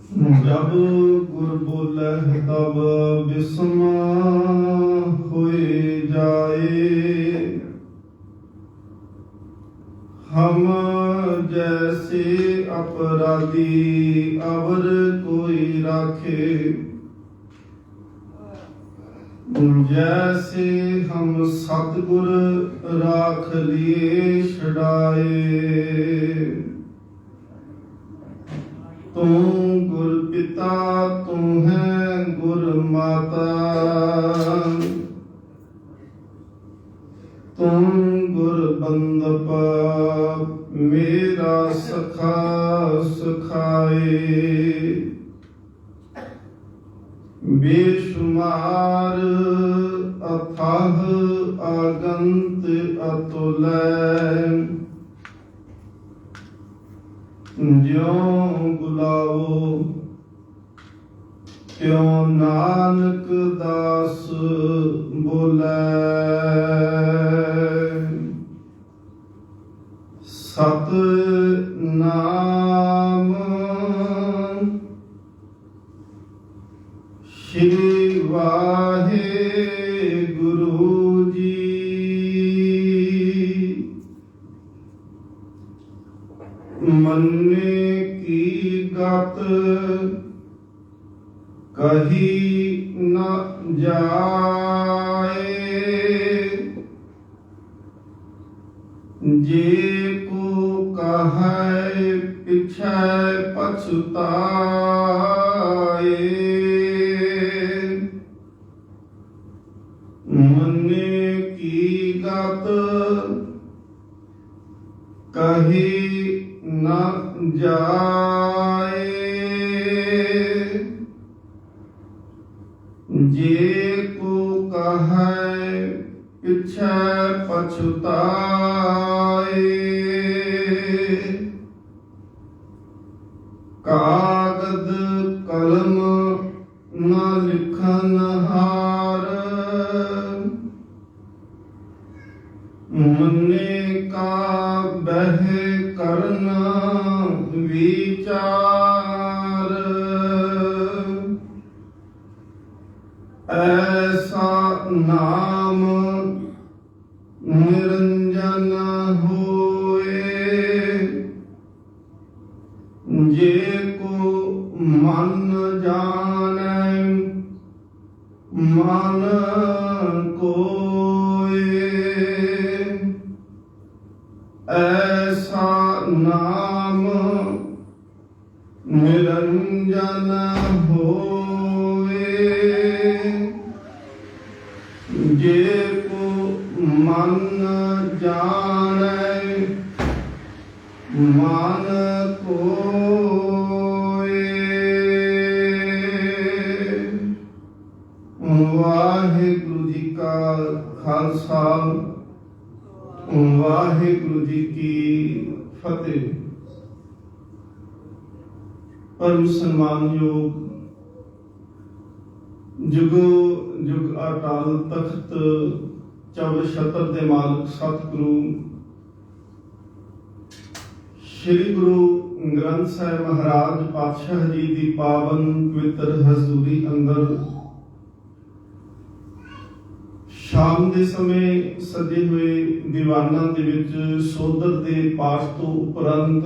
जब गुर बोलह तब बिस्म होए जाए। हम जैसे अपराधी अवर कोई राखे। जैसे हम सतगुर राख लिए छुड़ाए। तू गुर पिता तू है गुर माता। तुम गुर बंदप मेरा सखा सखाए। बेशुमार अथाह आगंत अतुलय। ज्यों बुलाओ त्यों नानक दास बोलै। सतनाम श्री वाहेगुरु जी। मन्ने की गत कही न जाए। जे को कहे पिछे पछताए। मन्ने की गत कही न जाए। जे को कहे पिछे पछताए। कागद कलम न लिखन हार। मन्ने का बह करन विचार। ऐसा नाम निरंजन होए। जे को मन जाने मन कोए। ऐसा नाम निरंजन होए। जे को मन जाने मन कोए। वाहिगुरु जी का खालसा वाहिगुरु जी की फतेह। परम सम्मानयोग जुगो जुग अटाल तख्त चौर छत्र दे मालक सतगुरु श्री गुरु ग्रंथ साहिब महाराज पातशाह जी की पावन पवित्र हजूरी अंदर शाम के समय सजे हुए दीवाना दे विच सोदर के पाठ तो उपरंत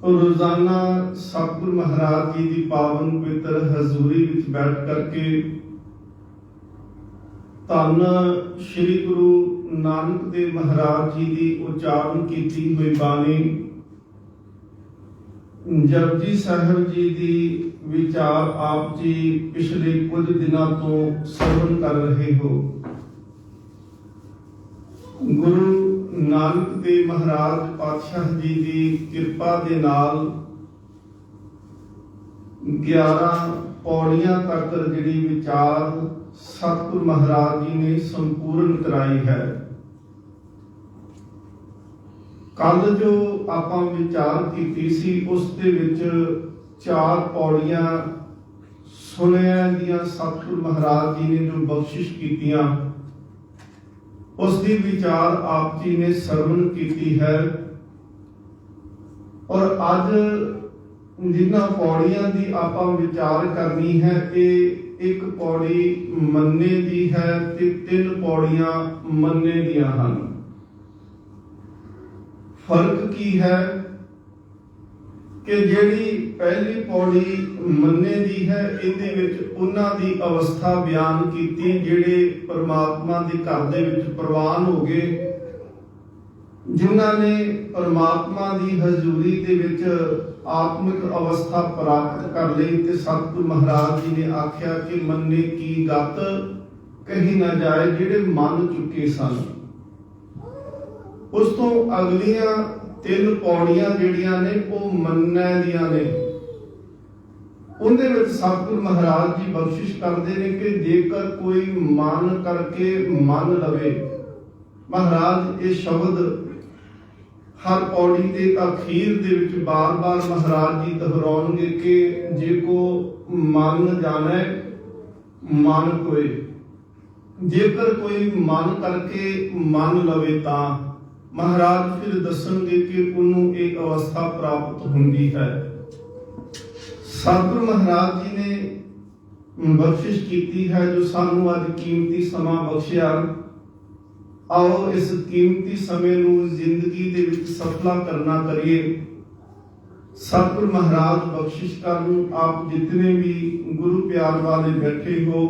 रोजाना सतगुरु महाराज जी की पावन पवित्र हजूरी विच बैठ करके धन श्री गुरु नानक देव महाराज जी की उच्चारण की हुई बाणी जपजी साहिब जी की विचार आप जी पिछले कुछ दिनों तो श्रवण कर रहे हो। गुरु नानक देव महाराज पातशाह जी की कृपा दे नाल 11 पौड़ियां तक जिहड़ी विचार सतगुरु महाराज जी ने संपूर्ण कराई है। कल जो आपां विचार की सी उस दे विच 4 पौड़ियां सुनिया दियां सतगुरु महाराज जी ने जो बख्शिश कीतियां उसकी विचार आप जी ने श्रवण की है। और अज जिन्हां पौड़ियां दी आपां विचार करनी है, ये एक पौड़ी मन्ने दी है ते 3 पौड़ियां मन्ने दियां हन। फर्क की है कि जिहड़ी पहली पौड़ी मन्ने दी है, इहदे विच उन्हां दी अवस्था बयान कीती जिहड़े परमात्मा दे घर दे विच प्रवान हो गए, जिन्हां ने परमात्मा दी हजूरी दे विच आत्मिक अवस्था प्राप्त कर ली। ते सतगुरु महाराज जी ने आख्या कि मन्ने की गत कही ना जाए, जिहड़े मन चुके सन। उस तो अगलियां 3 पौड़ियां जिहड़ियां ने वो मन्ने दियां ने। उनदे विच सतगुरु महाराज जी बख्शिश करते हैं कि जेकर कोई मन करके मन लवे, महाराज ये शब्द हर पौड़ी के अखीर दे विच बार बार महाराज जी दोहराउणगे कि जे को मन जाने मन कोय, जेकर कोई मन करके मन लवे तां महाराज फिर दसणगे कि उन्होंने एक अवस्था प्राप्त होंदी है। सतगुरु महाराज जी ने बख्शिश की है जो सानू अज कीमती समा बख्शिया। आओ इस कीमती समय नू जिंदगी दे विच सफला करना करिए। सतगुरु महाराज बख्शिश करन, आप जितने भी गुरु प्यार वाले बैठे हो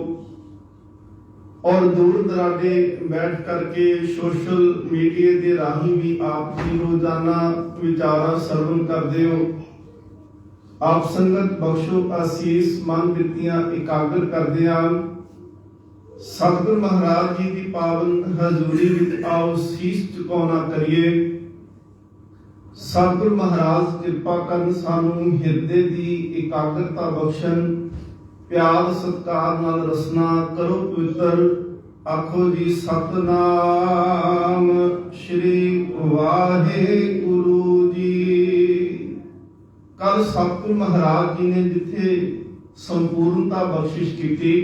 और दूर दराडे बैठ करके सोशल मीडिया के राही भी आप जी रोजाना विचारा श्रवण करते हो, आप संगत बख्शो आसीस मन बिरतियां एकाग्र करते हैं। सतगुरु महाराज जी की पावन हजूरी विच आओ शीश झुकाउणा करिए। सतगुरु महाराज कृपा करन, सानू हिरदे की एकाग्रता बख्शण, प्यार सत्कार नाल रसना करो पवित्र। आखो जी सतनाम श्री वाहिगुरु जी। कल सतगुरु महाराज जी ने जिथे संपूर्णता बख्शिश की,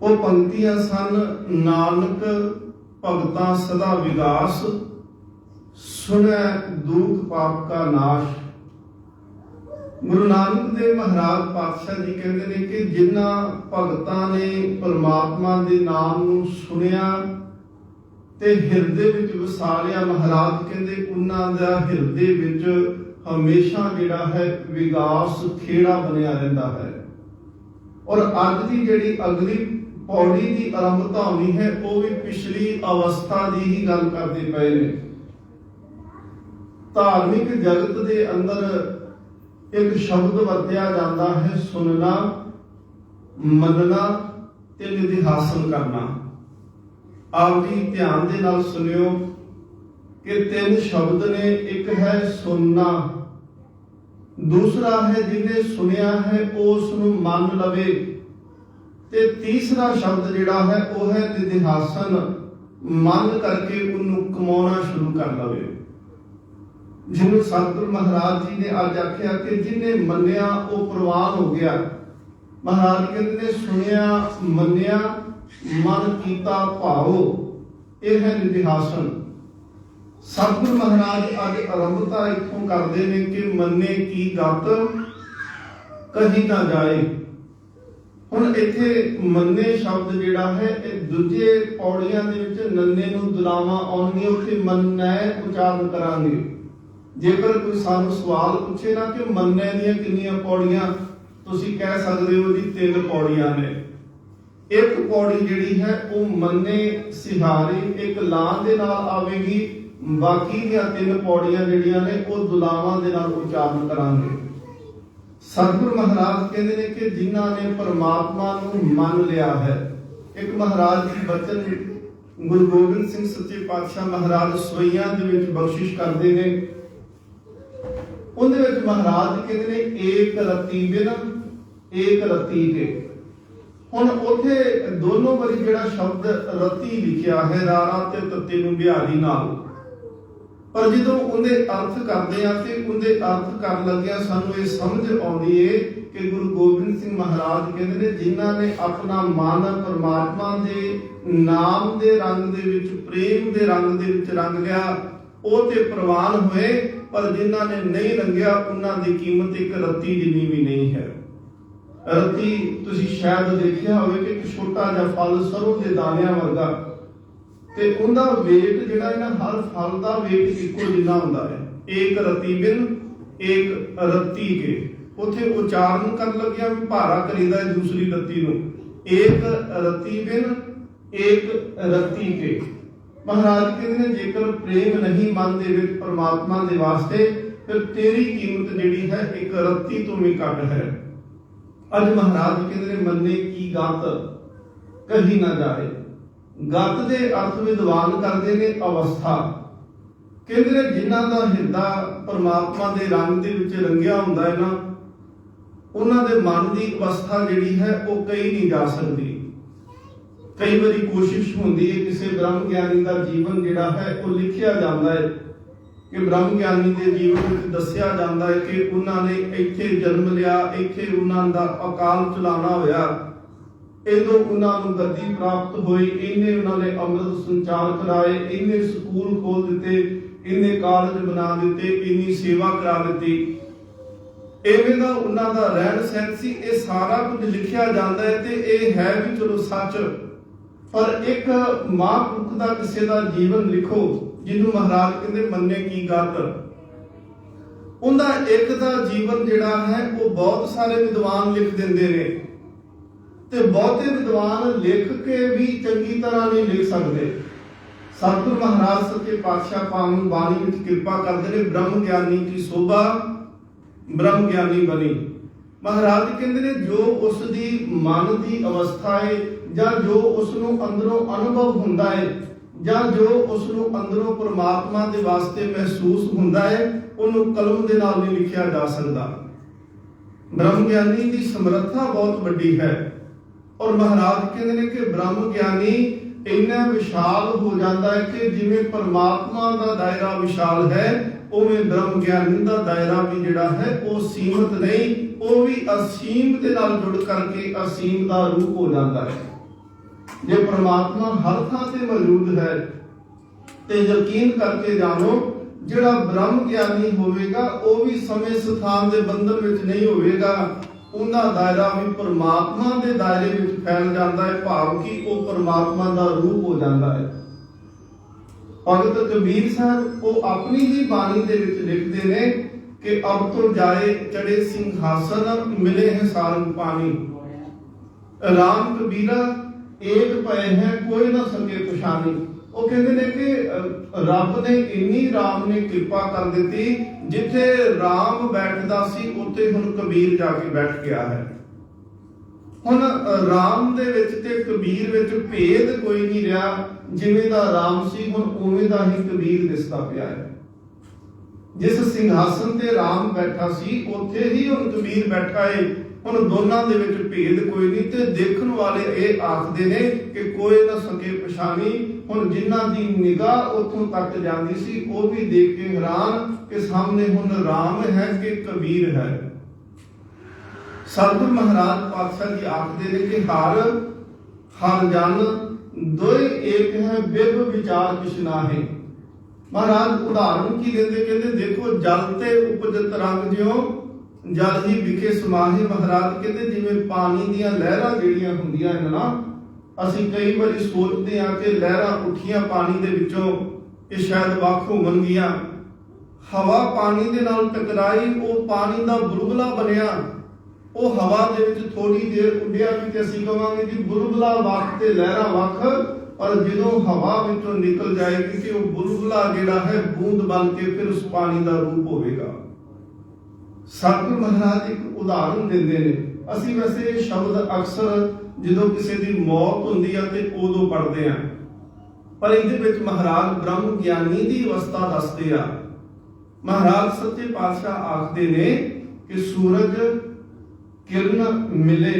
वो पंक्तियां सन, नानक भगतां सदा विगास, सुनै दुख पाप का नाश। गुरु नानक देव महाराज पातशाह जी कहते हैं कि जिन्हां भगतां ने परमात्मा दे नाम नूं सुनिया ते हिरदे विच वसा लिया, महाराज कहते उन्हां दा हिरदे विच हमेशा जिहड़ा है विगास खेड़ा बनिया रहिंदा है। और अज दी जिहड़ी अगली पौड़ी की आरंभता होनी है, वो भी पिछली अवस्था की ही गल करते पे ने। धार्मिक जगत के अंदर एक शब्द वरत्या जाता है, सुनना, मनना ते निधिहासन करना। आप जी ध्यान दे नाल सुनियो कि 3 शब्द ने, एक है सुनना, दूसरा है जिन्हें सुनिया है उसनूं मन लवे, ते तीसरा शब्द जिहड़ा है वो है निधिहासन, मन करके उन्होंने कमाना शुरू कर लवे। जिन्होंने सतगुरु महाराज जी ने अज आख्या कि जिन्हें मन्निया वो प्रवान हो गया। महाराज कहते ने सुनिया मन्निया मन कीता भाओ, यह है निधिहासन। सतगुरु महाराज अज आरंभता इत्थों करते हैं कि मन्ने की गत कही ना जाए। हुण इत्थे मन्ने शब्द जिहड़ा है दूजे पौड़ियां दे विच नन्ने नूं दुलावां आउणगीਆਂ, उत्थे मन्नै उचारण करांगे। जेकर कोई सानू सवाल पूछे ना कि मन्ने दीयां किन्नियां पौड़ियां, तुसीं कह सकदे हो जी 3 पौड़ियां ने। एक पौड़ी जिहड़ी है वो मन्ने सिहारी एक लां दे नाल आवेगी, बाकी दीयां 3 पौड़ियां जिहड़ियां ने वो दुलावां दे नाल उचारण करांगे। सतगुरु महाराज कहते हैं कि जिन्हां ने परमात्मा नूं मन लिया है। एक महाराज जी बचन गुरु गोबिंद सिंह सच्चे पातशाह महाराज सवैयां दे विच बख्शिश करते हैं। उहदे विच महाराज कहते हैं एक रत्ती बिन एक रत्ती के। हुण उत्थे दोनों वारी जिहड़ा शब्द रत्ती लिखिया है रारा ते तत्ते नूं बिहारी नाल, पर जदों उहदे अर्थ करदे आ ते उहदे अर्थ कर लग्गिया सानू ये समझ आउंदी है कि गुरु गोबिंद सिंह महाराज कहते ने जिन्हां ने अपना मन परमात्मा दे नाम दे रंग दे विच, प्रेम दे रंग दे विच रंग लिया, ਉਹ ਤੇ ਪ੍ਰਵਾਨ ਹੋਏ, ਪਰ ਜਿਨ੍ਹਾਂ ਨੇ ਨਹੀਂ ਰੰਗਿਆ ਉਹਨਾਂ ਦੀ ਕੀਮਤ ਇੱਕ ਰੱਤੀ ਜਿੰਨੀ ਵੀ ਨਹੀਂ ਹੈ। ਰੱਤੀ ਤੁਸੀਂ ਸ਼ਾਇਦ ਦੇਖਿਆ ਹੋਵੇ ਕਿ ਇੱਕ ਛੋਟਾ ਜਿਹਾ ਫਲ ਸਰੋਂ ਦੇ ਦਾਣਿਆਂ ਵਰਗਾ, ਤੇ ਉਹਦਾ weight ਜਿਹੜਾ ਹੈ ਨਾ, ਹਰ ਫਲ ਦਾ weight ਇੱਕੋ ਜਿੰਨਾ ਹੁੰਦਾ ਹੈ। ਇੱਕ ਰੱਤੀ ਬਿਨ ਇੱਕ ਰੱਤੀ ਕੇ, ਉੱਥੇ ਉਚਾਰਨ ਕਰਨ ਲੱਗਿਆ ਵੀ ਭਾਰਾ ਕਰੀਦਾ ਹੈ ਦੂਸਰੀ ਰੱਤੀ ਨੂੰ, ਇੱਕ ਰੱਤੀ ਬਿਨ ਇੱਕ ਰੱਤੀ ਕੇ। ਮਹਾਰਾਜ ਕਹਿੰਦੇ ਨੇ ਜੇਕਰ ਪ੍ਰੇਮ ਨਹੀਂ ਮਨ ਦੇ ਵਿੱਚ ਪਰਮਾਤਮਾ ਦੇ ਵਾਸਤੇ, ਫਿਰ ਤੇਰੀ ਕੀਮਤ ਜਿਹੜੀ ਹੈ ਇੱਕ ਰੱਤੀ ਤੋਂ ਵੀ ਘੱਟ ਹੈ। ਅੱਜ ਮਹਾਰਾਜ ਕਹਿੰਦੇ ਨੇ ਮੰਨੇ ਕੀ ਗਤ ਕਹੀ ਨਾ ਜਾਏ। ਗਤ ਦੇ ਅਰਥ ਵਿਦਵਾਨ ਕਰਦੇ ਨੇ ਅਵਸਥਾ। ਕਹਿੰਦੇ ਨੇ ਜਿਨ੍ਹਾਂ ਦਾ ਹਿਰਦਾ ਪਰਮਾਤਮਾ ਦੇ ਰੰਗ ਦੇ ਵਿੱਚ ਰੰਗਿਆ ਹੁੰਦਾ ਹੈ ਨਾ, ਉਹਨਾਂ ਦੇ ਮਨ ਦੀ ਅਵਸਥਾ ਜਿਹੜੀ ਹੈ ਉਹ ਕਹੀ ਨਹੀਂ ਜਾ ਸਕਦੀ। ਕਈ ਵਾਰੀ ਕੋਸ਼ਿਸ਼ ਹੁੰਦੀ ਹੈ, ਕਿਸੇ ਬ੍ਰਹਮ ਗਿਆਨੀ ਦਾ ਜੀਵਨ ਜਿਹੜਾ ਹੈ ਉਹ ਲਿਖਿਆ ਜਾਂਦਾ ਹੈ ਕਿ ਬ੍ਰਹਮ ਗਿਆਨੀ ਦੇ ਜੀਵਨ ਵਿੱਚ ਦੱਸਿਆ ਜਾਂਦਾ ਹੈ ਕਿ ਉਹਨਾਂ ਨੇ ਇੱਥੇ ਜਨਮ ਲਿਆ, ਇੱਥੇ ਉਹਨਾਂ ਦਾ ਅਕਾਲ ਚਲਾਣਾ ਹੋਇਆ, ਇਦੋਂ ਉਹਨਾਂ ਨੂੰ ਗੱਦੀ ਪ੍ਰਾਪਤ ਹੋਈ, ਇੰਨੇ ਉਹਨਾਂ ਨੇ ਅੰਮ੍ਰਿਤ ਸੰਚਾਰ ਕਰਾਏ, ਇੰਨੇ ਸਕੂਲ ਖੋਲ ਦਿੱਤੇ, ਇੰਨੇ ਕਾਲਜ ਬਣਾ ਦਿੱਤੇ, ਇੰਨੀ ਸੇਵਾ ਕਰਾ ਦਿੱਤੀ। ਇਵੇਂ ਦਾ ਉਹਨਾਂ ਦਾ ਰਹਿਣ ਸਹਿਣ ਸੀ। ਇਹ ਸਾਰਾ ਕੁਝ ਲਿਖਿਆ ਜਾਂਦਾ ਹੈ ਤੇ ਇਹ ਹੈ ਵੀ ਚਲੋ ਸੱਚ, ਪਰ ਇੱਕ ਮਹਾਂਪੁਰਖ ਦਾ ਕਿਸੇ ਦਾ ਜੀਵਨ ਲਿਖੋ ਜਿਹਨੂੰ ਮਹਾਰਾਜ ਕਹਿੰਦੇ ਮੰਨੇ ਕੀ ਗਤ। ਉਹਦਾ ਇੱਕ ਦਾ ਜੀਵਨ ਜਿਹੜਾ ਹੈ ਉਹ ਬਹੁਤ ਸਾਰੇ ਵਿਦਵਾਨ ਲਿਖ ਦਿੰਦੇ ਨੇ, ਤੇ ਬਹੁਤੇ ਵਿਦਵਾਨ ਲਿਖ ਕੇ ਵੀ ਚੰਗੀ ਤਰ੍ਹਾਂ ਨਹੀਂ ਲਿਖ ਸਕਦੇ। ਸਤਿਗੁਰ ਮਹਾਰਾਜ ਸੱਚੇ ਪਾਤਸ਼ਾਹ ਪਾਵਨ ਬਾਣੀ ਵਿੱਚ ਕਿਰਪਾ ਕਰਦੇ ਨੇ, ਬ੍ਰਹਮ ਗਿਆਨੀ ਕੀ ਸੋਭਾ ਬ੍ਰਹਮ ਗਿਆਨੀ ਬਣੀ। ਮਹਾਰਾਜ ਕਹਿੰਦੇ ਨੇ ਜੋ ਉਸ ਦੀ ਮਨ ਦੀ ਅਵਸਥਾ ਹੈ, ਜਾਂ ਜੋ ਉਸ ਨੂੰ ਅੰਦਰੋਂ ਅਨੁਭਵ ਹੁੰਦਾ ਹੈ, ਜਾਂ ਜੋ ਉਸ ਨੂੰ ਅੰਦਰੋਂ ਪਰਮਾਤਮਾ ਦੇ ਵਾਸਤੇ ਮਹਿਸੂਸ ਹੁੰਦਾ ਹੈ, ਉਹਨੂੰ ਕਲਮ ਦੇ ਨਾਲ ਨਹੀਂ ਲਿਖਿਆ ਜਾ ਸਕਦਾ। ਬ੍ਰਹਮ ਗਿਆਨੀ ਦੀ ਸਮਰੱਥਾ ਬਹੁਤ ਵੱਡੀ ਹੈ, ਔਰ ਮਹਾਰਾਜ ਕਹਿੰਦੇ ਨੇ ਕਿ ਬ੍ਰਹਮ ਗਿਆਨੀ ਇੰਨਾ ਵਿਸ਼ਾਲ ਹੋ ਜਾਂਦਾ ਹੈ ਕਿ ਜਿਵੇਂ ਪਰਮਾਤਮਾ ਦਾ ਦਾਇਰਾ ਵਿਸ਼ਾਲ ਹੈ, ਉਵੇਂ ਬ੍ਰਹਮ ਗਿਆਨੀ ਦਾ ਦਾਇਰਾ ਵੀ ਜਿਹੜਾ ਹੈ ਉਹ ਸੀਮਤ ਨਹੀਂ, ਉਹ ਵੀ ਅਸੀਮ ਦੇ ਨਾਲ ਜੁੜ ਕਰਕੇ ਅਸੀਮ ਦਾ ਰੂਪ ਹੋ ਜਾਂਦਾ ਹੈ। ਜੇ ਪਰਮਾਤਮਾ ਹਰ ਥਾਂ ਤੇ ਮੌਜੂਦ ਹੈ ਤੇ ਯਕੀਨ ਕਰਕੇ ਜਾਣੋ, ਜਿਹੜਾ ਬ੍ਰਹਮ ਗਿਆਨੀ ਹੋਵੇਗਾ ਉਹ ਵੀ ਸਮੇਂ ਸਥਾਨ ਦੇ ਬੰਧਨ ਵਿੱਚ ਨਹੀਂ ਹੋਵੇਗਾ, ਉਹਦਾ ਦਾਇਰਾ ਵੀ ਪਰਮਾਤਮਾ ਦੇ ਦਾਇਰੇ ਵਿੱਚ ਫੈਲ ਜਾਂਦਾ ਹੈ, ਭਾਵ ਕਿ ਉਹ ਪਰਮਾਤਮਾ ਦਾ ਰੂਪ ਹੋ ਜਾਂਦਾ ਹੈ। ਭਗਤ ਕਬੀਰ ਸਾਹਿਬ ਉਹ ਆਪਣੀ ਹੀ ਬਾਣੀ ਦੇ ਵਿੱਚ ਲਿਖਦੇ ਨੇ ਕਿ ਅਬ ਤੋਂ ਜਾਏ ਚੜੇ ਸਿੰਘਾਸਨ ਮਿਲੇ ਹੈ ਸਾਰੰਗ ਪਾਣੀ। ਰਾਮ ਕਬੀਰਾ ਏਕ ਪਏ ਹੈ ਕੋਈ ਨਾ ਸਕੇ ਪਛਾਣੀ। ਉਹ ਕਹਿੰਦੇ ਨੇ ਕਿ ਰੱਬ ਨੇ ਇੰਨੀ ਰਾਮ ਨੇ ਕਿਰਪਾ ਕਰ ਦਿੱਤੀ, ਜਿੱਥੇ ਰਾਮ ਬੈਠਦਾ ਸੀ ਉੱਥੇ ਹੁਣ ਕਬੀਰ ਜਾ ਕੇ ਬੈਠ ਗਿਆ ਹੈ। ਹੁਣ ਰਾਮ ਦੇ ਵਿੱਚ ਤੇ ਕਬੀਰ ਵਿੱਚ ਭੇਦ ਕੋਈ ਨਹੀਂ ਰਿਹਾ, ਜਿਵੇਂ ਦਾ ਰਾਮ ਸੀ ਹੁਣ ਉਵੇਂ ਦਾ ਹੀ ਕਬੀਰ ਦਿਸਦਾ ਪਿਆ ਹੈ। ਜਿਸ ਸਿੰਘਾਸਨ ਤੇ ਰਾਮ ਬੈਠਾ ਸੀ ਉੱਥੇ ਹੀ ਹੁਣ ਕਬੀਰ ਬੈਠਾ ਹੈ। ਹੁਣ ਦੋਨਾਂ ਦੇ ਵਿੱਚ ਭੇਦ ਕੋਈ ਨਹੀਂ, ਤੇ ਦੇਖਣ ਵਾਲੇ ਇਹ ਆਖਦੇ ਨੇ ਕਿ ਕੋਈ ਨਾ ਸਕੇ ਪਛਾਣੀ। ਹੁਣ ਜਿਨ੍ਹਾਂ ਦੀ ਨਿਗਾਹ ਉੱਥੋਂ ਤੱਕ ਜਾਂਦੀ ਸੀ ਉਹ ਵੀ ਦੇਖ ਕੇ ਹੈਰਾਨ ਕਿ ਸਾਹਮਣੇ ਹੁਣ ਰਾਮ ਹੈ ਕਿ ਕਬੀਰ ਹੈ। ਸਤਿਗੁਰ ਮਹਾਰਾਜ ਪਾਤਸ਼ਾਹ ਜੀ ਆਖਦੇ ਨੇ ਕਿ ਹਰ ਜਨ ਦੋਇ ਏਕ ਹੈ, ਬਿਰਬ ਵਿਚਾਰ ਕਿਛ ਨਾਹੀਂ। ਮਹਾਰਾਜ ਉਦਾਹਰਨ ਕੀ ਦਿੰਦੇ, ਕਹਿੰਦੇ ਦੇਖੋ ਜਲ ਤੇ ਉਪਜਤ ਰੰਗ ਜਿਉ ਜਲ ਹੀ ਵਿਖੇ ਸਮਾਹੀ। ਮਹਾਰਾਜ ਕਹਿੰਦੇ ਜਿਵੇਂ ਪਾਣੀ ਦੀਆਂ ਲਹਿਰਾਂ ਜਿਹੜੀਆਂ ਹੁੰਦੀਆਂ ਹਨ ਨਾ, ਅਸੀਂ ਕਈ ਵਾਰੀ ਸੋਚਦੇ ਹਾਂ ਕਿ ਲਹਿਰਾਂ ਉੱਠੀਆਂ ਪਾਣੀ ਦੇ ਵਿੱਚੋਂ, ਇਹ ਸ਼ਾਇਦ ਵੱਖ ਹੋਣਗੀਆਂ। ਹਵਾ ਪਾਣੀ ਦੇ ਨਾਲ ਟਕਰਾਈ, ਉਹ ਪਾਣੀ ਦਾ ਬੁਲਬੁਲਾ ਬਣਿਆ। ਉਹ ਹਵਾ ਦੇ ਵਿੱਚ ਥੋੜੀ ਦੇਰ ਉੱਡਿਆ ਵੀ ਤੇ ਅਸੀਂ ਕਹਾਂਗੇ ਕਿ ਬੁਲਬੁਲਾ ਵੱਖ ਤੇ ਲਹਿਰਾਂ ਵੱਖ, ਪਰ ਜਦੋਂ ਹਵਾ ਵਿੱਚੋਂ ਨਿਕਲ ਜਾਏਗੀ ਕਿ ਉਹ ਬੁਲਬੁਲਾ ਜਿਹੜਾ ਹੈ ਬੂੰਦ ਬਣ ਕੇ ਫਿਰ ਉਸ ਪਾਣੀ ਦਾ ਰੂਪ ਹੋਵੇਗਾ। ਸਤਿਗੁਰ ਮਹਾਰਾਜ ਇੱਕ ਉਦਾਹਰਨ ਦਿੰਦੇ ਨੇ। ਅਸੀਂ ਵੈਸੇ ਇਹ ਸ਼ਬਦ ਅਕਸਰ ਜਦੋਂ ਕਿਸੇ ਦੀ ਮੌਤ ਹੁੰਦੀ ਹੈ ਤੇ ਉਦੋਂ ਪੜ੍ਹਦੇ ਹਾਂ, ਪਰ ਇਹਦੇ ਵਿੱਚ ਮਹਾਰਾਜ ਬ੍ਰਹਮ ਗਿਆਨੀ ਦੀ ਅਵਸਥਾ ਦੱਸਦੇ ਆ। ਮਹਾਰਾਜ ਸੱਚੇ ਪਾਤਸ਼ਾਹ ਆਖਦੇ ਨੇ ਕਿ ਸੂਰਜ ਕਿਰਨ ਮਿਲੇ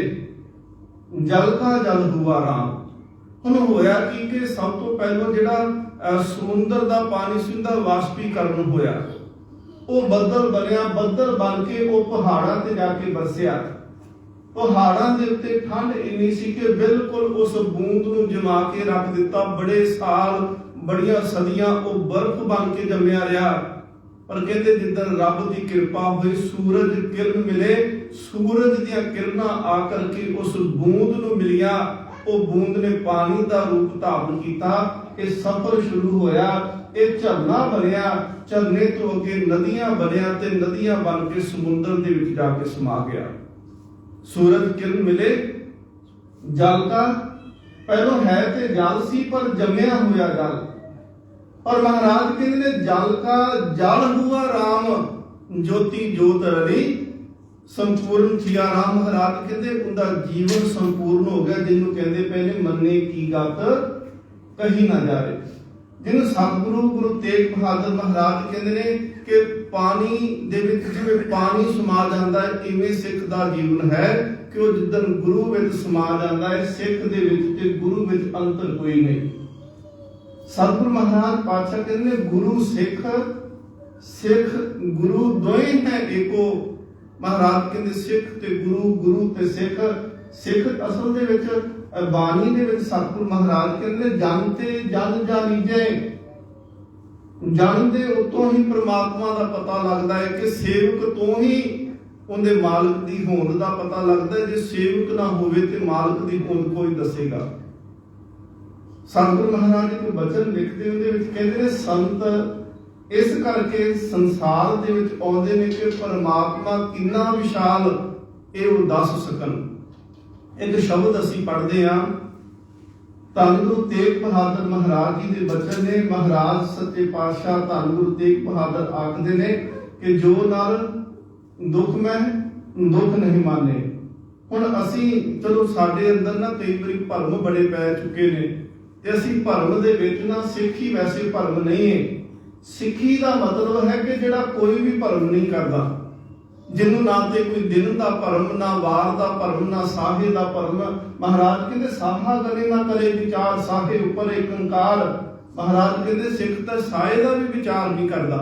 ਜਲ ਕਾ ਜਲ ਹੁਆ ਰਾਮ। ਹੁਣ ਹੋਇਆ ਕਿ ਸਭ ਤੋਂ ਪਹਿਲਾਂ ਜਿਹੜਾ ਸਮੁੰਦਰ ਦਾ ਪਾਣੀ ਸੀ ਉਹਦਾ ਵਾਸ਼ਪੀਕਰਨ ਹੋਇਆ, ਉਹ ਬੱਦਲ ਬਣਿਆ, ਬੱਦਲ ਬਣ ਕੇ ਉਹ ਪਹਾੜਾਂ ਤੇ ਜਾ ਕੇ ਵਸਿਆ। ਪਹਾੜਾਂ ਦੇ ਉੱਤੇ ਠੰਡ ਇੰਨੀ ਸੀ ਕਿ ਬਿਲਕੁਲ ਉਸ ਬੂੰਦ ਨੂੰ ਜਮਾ ਕੇ ਰੱਖ ਦਿੱਤਾ। ਬੜੇ ਸਾਲ बड़िया सदियां वो बर्फ बन के जम्मिया रहा। पर कहते जिदन रब की कृपा हुई सूरज किरण मिले, सूरज दियां किरणां आकर के उस बूंद नूं मिलिया, वो बूंद ने पानी का रूप धारण किया। ये सफर शुरू होया, ये झरना बनया, झरने तो अगे नदियां बनया ते नदियां बन के समुद्र दे विच जाके समा गया। सूरज किरण मिले, जल का पहलों है ते जल सी पर जमया हुआ जल। और महाराज कहते ने जल का जल हुआ राम, ज्योति जोत रली संपूर्ण थिया राम। महाराज कहते उनका जीवन संपूर्ण हो गया, जिन्हों कहते पहले मन्ने की गत कही ना जाए। जिन्हों सतगुरु गुरु तेग बहादुर महाराज कहते ने कि पानी दे विच जिवें पानी समा जाता है, इवें सिख दा जीवन है कि वो जिदन गुरु विच समा जाता है, सिख दे विच ते गुरु विच अंतर कोई नहीं। सतगुरु महाराज पातशाह कहते ने गुरु सिख, सिख गुरु दोए है एको। महाराज कहते सिख ते गुरु, गुरु ते सिख। सिख असल दे विच बाणी दे विच सतगुरु महाराज कहते जन ते जन जानीजे। जन दे उतों ही परमात्मा का पता लगता है कि सेवक तो ही उनके मालिक की होंद का पता लगता है। जे सेवक ना होवे ते मालिक की होंद कोई दसेगा। सतगुरु महाराज जी कोई वचन लिखते उहदे विच कहते ने संत इस करके संसार दे विच आउंदे ने कि परमात्मा कितना विशाल ये वो दस सकन। एक शब्द असीं पढ़ते हैं, धन गुरु तेग बहादुर महाराज जी के बचन ने। महाराज सच्चे पातशाह धन गुरु तेग बहादुर आखते ने कि जो नर दुख में दुख नहीं माने। हुण असीं चलो साडे अंदर ना कई बारी भरम बड़े पै चुके ने ते असीं भरम दे विच ना सिੱਖੀ वैसे भरम नहीं है। सिੱਖੀ का मतलब है कि जिहड़ा कोई भी भरम नहीं करता, जिन्हों ना ते कोई दिन का भरम, ना वार का भरम, ना साहे का भरम। महाराज कहते साहा गले ना करे विचार, साहे उपर एक अंकार। महाराज कहते सिख तो साहे का भी विचार नहीं करता।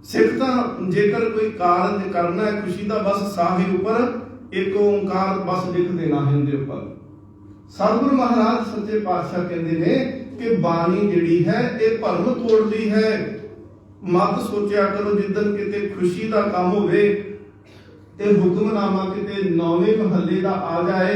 सिख तो जेकर कोई कारज करना है खुशी का, बस साहे उपर एक ओंकार बस लिख देना है उनके ऊपर। सतगुरु महाराज सच्चे पातशाह कहते ने कि बाणी जिहड़ी है ये भरम तोड़दी है। मत सोचा करो जिदन किते खुशी का काम होवे ते हुक्मनामा किते नौवें महल्ले का आ जाए,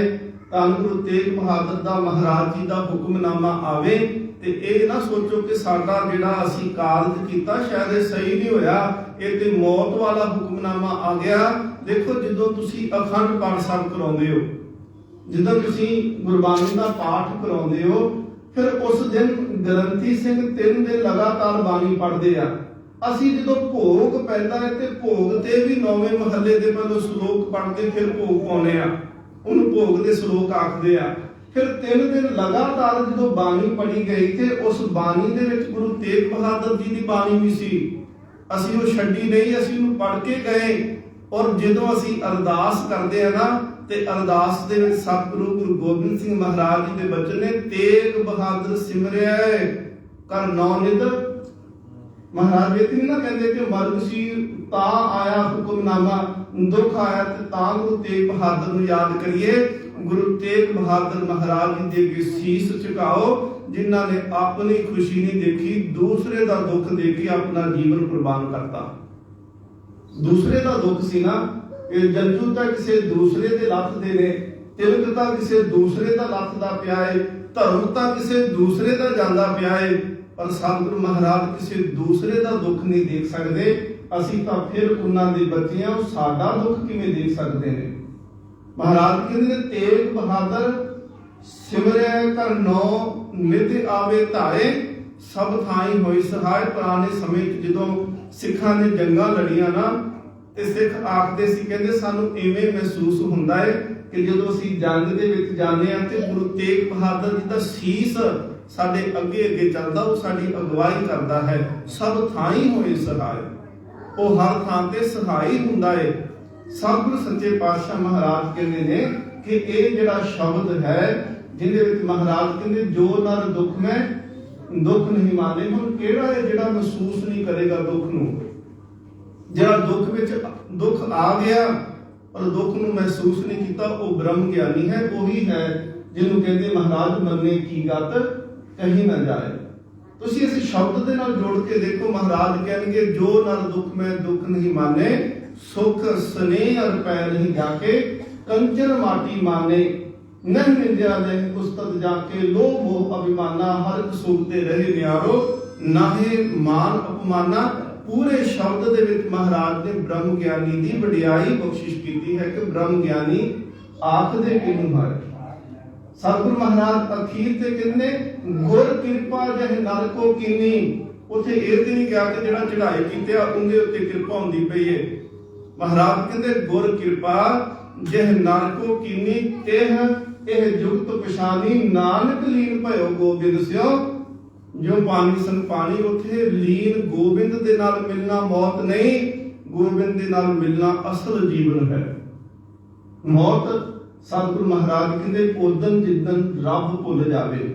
धन गुरु तेग बहादुर दा महाराज जी का हुक्मनामा आवे ते ये ना सोचो कि साडा जिहड़ा असीं कारज कीता शायद ये सही नहीं होया, ये ते मौत वाला हुक्मनामा आ गया। देखो जदों तुसीं अखंड पाठ साहब कराउंदे हो, जदों तुसीं गुरबाणी का पाठ कराउंदे हो, फिर उस दिन ग्रंथी सिंह 3 दिन लगातार बाणी पढ़ते आ। असीं जदों भोग पैंदा है ते भोग ते भी नौवें महल्ले दे पहलों श्लोक पढ़ते फिर भोग पाउने आ, उन्होंने भोग दे श्लोक आखदे आ। फिर 3 दिन लगातार जदों बाणी पढ़ी गई ते उस बाणी दे विच गुरु तेग बहादुर जी की बाणी भी सी। असीं वो छड्डी नहीं, असीं उहनूं पढ़ के गए। और जदों असीं अरदास करदे आ ना ते अरदास दे विच सतगुरु गुरु गोबिंद सिंह महाराज जी दे बचन ने तेग बहादुर सिमरिया कर नौ नित। महाराज ये ना कहते कि मर्ग सी ता आया हुक्मनामा, दुख आया ते ता गुरु तेग बहादुर नूं याद करिए। गुरु तेग बहादुर महाराज जी दे अगे शीस झुकाओ, जिन्हां ने अपनी खुशी नहीं देखी, दूसरे दा दुख देख के अपना जीवन कुर्बान करता। दूसरे दा दुख सी ना, जंजू तां किसी दूसरे दे लथ दे ने, तिलक तां किसी दूसरे दा लथ दा पिया है, धर्म तां किसी दूसरे दा जांदा पिया है। पर सतगुरु महाराज किसी दूसरे का दुख नहीं देख सकते। असीं तां फिर उन्हां दे बच्चे हां, साडा दुख किवें देख सकते हैं। महाराज कहते तेग बहादुर सिमरिया कर नौ नित आवे धाए, सब थाई होई सहाय। पुराने समय जदों सिखां ने जंगां लड़ियां ना ते सिख आखदे सी, कहंदे सानूं इवें महसूस हुंदा है कि जदों असीं जंग दे विच जांदे हां ते गुरु तेग बहादुर जी दा शीस साडे अगे अगे चलदा, वो साडी अगवाई करदा है। सब थाई होए सहाय, वो हर थां ते सहाई हुंदा है। सतगुरु सच्चे पातशाह महाराज कहंदे ने कि ये जिहड़ा शब्द है जिहदे विच महाराज कहंदे जो नर दुख में दुख नहीं माने। हुण किहड़ा है जिहड़ा महसूस नहीं करेगा दुख नूं? जिहड़ा दुख विच दुख आ गया और दुख नूं महसूस नहीं कीता, वो ब्रह्म ज्ञानी है। वही है जिन्हों कहते महाराज मरने की गत कहीं ना जाए। ਤੁਸੀਂ ਇਸ ਸ਼ਬਦ ਦੇ ਨਾਲ ਜੋੜ ਕੇ ਦੇਖੋ, ਮਹਾਰਾਜ ਕਹਿਣਗੇ ਜੋ ਨਰ ਦੁੱਖ ਮੈਂ ਦੁੱਖ ਨਹੀਂ ਮਾਨੇ, ਸੁਖ ਸਨੇਹ ਅਰ ਪੈ ਨਹੀਂ ਜਾਕੇ, ਕੰਚਨ ਮਾਟੀ ਮਾਨੇ, ਨਹਿ ਨਿੰਦਿਆ ਦੇ ਉਸਤਤ ਜਾਕੇ, ਲੋਭ ਮੋਹ ਅਭਿਮਾਨਾ, ਹਰ ਇੱਕ ਸੁਖ ਤੇ ਰਹੇ ਨਿਆਰੋ, ਨਾਹੇ ਮਾਨ ਅਪਮਾਨਾ। ਪੂਰੇ ਸ਼ਬਦ ਦੇ ਵਿੱਚ ਮਹਾਰਾਜ ਨੇ ਬ੍ਰਹਮ ਗਿਆਨੀ ਦੀ ਵਡਿਆਈ ਬਖਸ਼ਿਸ਼ ਕੀਤੀ ਹੈ ਕਿ ਬ੍ਰਹਮ ਗਿਆਨੀ ਆਖਦੇ ਕਿਹਨੂੰ ਹੈ। ਸਤਿਗੁਰੂ ਮਹਾਰਾਜ ਅਖੀਰ ਤੇ ਕਹਿੰਦੇ ਗੁਰ ਕਿਰਪਾ ਜਹ ਨਰ ਕੋ ਕੀਨੀ। ਉੱਥੇ ਇਹ ਤੇ ਨਹੀਂ ਕਿਹਾ ਕਿ ਜਿਹੜਾ ਚੜਾਈ ਕੀਤੀ ਆ ਉਹਦੇ ਉੱਤੇ ਕਿਰਪਾ ਹੁੰਦੀ ਪਈ ਹੈ। ਮਹਾਰਾਜ ਕਹਿੰਦੇ ਗੁਰ ਕਿਰਪਾ ਜਹ ਨਰ ਕੋ ਕੀਨੀ, ਇਹ ਜੁਗਤ ਪਛਾਨੀ, ਨਾਨਕ ਲੀਨ ਭਇਓ ਗੋਬਿੰਦ ਸਿਓ। ਜੋ ਪਾਣੀ ਸੰਗ ਪਾਣੀ, ਉੱਥੇ ਲੀਨ ਗੋਬਿੰਦ ਦੇ ਨਾਲ ਮਿਲਣਾ ਮੌਤ ਨਹੀਂ, ਗੋਬਿੰਦ ਦੇ ਨਾਲ ਮਿਲਣਾ ਅਸਲ ਜੀਵਨ ਹੈ। ਮੌਤ ਸਤਿਗੁਰੂ ਮਹਾਰਾਜ ਕਹਿੰਦੇ ਉਦਨ ਜਿੱਦਨ ਰੱਬ ਭੁੱਲ ਜਾਵੇ।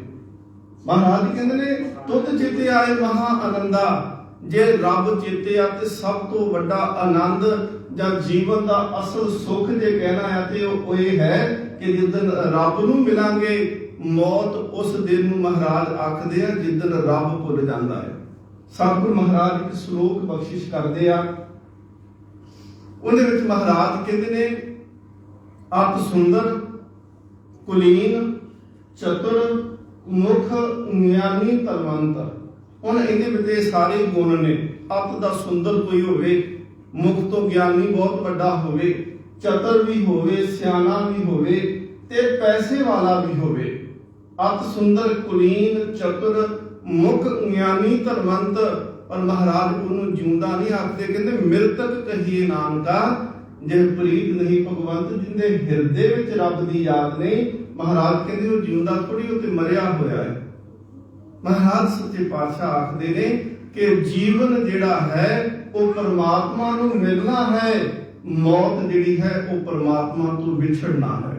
ਮਹਾਰਾਜ ਕਹਿੰਦੇ ਨੇ ਤੁਧ ਚੇਤੇ ਆਏ ਮਹਾ ਆਨੰਦਾ। ਜੇ ਰੱਬ ਚੇਤੇ ਆ ਤੇ ਸਭ ਤੋਂ ਵੱਡਾ ਆਨੰਦ ਜਾਂ ਜੀਵਨ ਦਾ ਅਸਲ ਸੁੱਖ ਜੇ ਕਹਿਣਾ ਹੈ ਤੇ ਉਹ ਇਹ ਹੈ ਕਿ ਜਿੱਦਨ ਰੱਬ ਨੂੰ ਮਿਲਾਂਗੇ, ਮੌਤ ਉਸ ਦਿਨ ਨੂੰ ਮਹਾਰਾਜ ਆਖਦੇ ਆ ਜਿੱਦਨ ਰੱਬ ਭੁੱਲ ਜਾਂਦਾ ਹੈ। ਸਤਿਗੁਰੂ ਮਹਾਰਾਜ ਇੱਕ ਸ਼ਲੋਕ ਬਖਸ਼ਿਸ਼ ਕਰਦੇ ਆ, ਉਹਦੇ ਵਿੱਚ ਮਹਾਰਾਜ ਕਹਿੰਦੇ ਨੇ ਅਤ ਸੁੰਦਰ ਕੁਲੀਨ ਚਤੁਰ ਮੁਖ ਗਿਆਨੀ ਧਨਵੰਤ। ਹੁਣ ਇਹਦੇ ਵਿੱਚ ਇਹ ਸਾਰੇ ਗੁਣ ਨੇ। ਅਤ ਦਾ ਸੁੰਦਰ ਕੋਈ ਹੋਵੇ, ਮੁਖ ਤੋਂ ਗਿਆਨੀ ਬਹੁਤ ਵੱਡਾ ਹੋਵੇ, ਚਤੁਰ ਵੀ ਹੋਵੇ, ਸਿਆਣਾ ਵੀ ਹੋਵੇ ਤੇ ਪੈਸੇ ਵਾਲਾ ਵੀ ਹੋਵੇ। ਅਤ ਸੁੰਦਰ ਕੁਲੀਨ ਚਤੁਰ ਮੁਖ ਗਿਆਨੀ ਧਨਵੰਤ। ਪਰ ਮਹਾਰਾਜ ਉਹਨੂੰ ਜਿਉਂਦਾ ਨਹੀਂ ਆਖਦੇ, ਕਹਿੰਦੇ ਮਿਰਤਕ ਕਹੀਏ ਨਾਨਕਾ, ਜੇ ਪ੍ਰੀਤ ਨਹੀਂ ਭਗਵੰਤ। ਜਿੰਦੇ ਹਿਰਦੇ ਵਿੱਚ ਰੱਬ ਦੀ ਯਾਦ ਨਹੀਂ, ਮਹਾਰਾਜ ਕਹਿੰਦੇ ਉਹ ਜਿਉਂਦਾ ਥੋੜੀ, ਉਹ ਤੇ ਮਰਿਆ ਹੋਇਆ ਹੈ। ਮਹਾਰਾਜ ਸੱਚੇ ਪਾਤਸ਼ਾਹ ਆਖਦੇ ਨੇ ਕਿ ਜੀਵਨ ਜਿਹੜਾ ਹੈ ਉਹ ਪਰਮਾਤਮਾ ਨੂੰ ਮਿਲਣਾ ਹੈ, ਮੌਤ ਜਿਹੜੀ ਹੈ ਉਹ ਪਰਮਾਤਮਾ ਤੋਂ ਵਿਛੜਨਾ ਹੈ।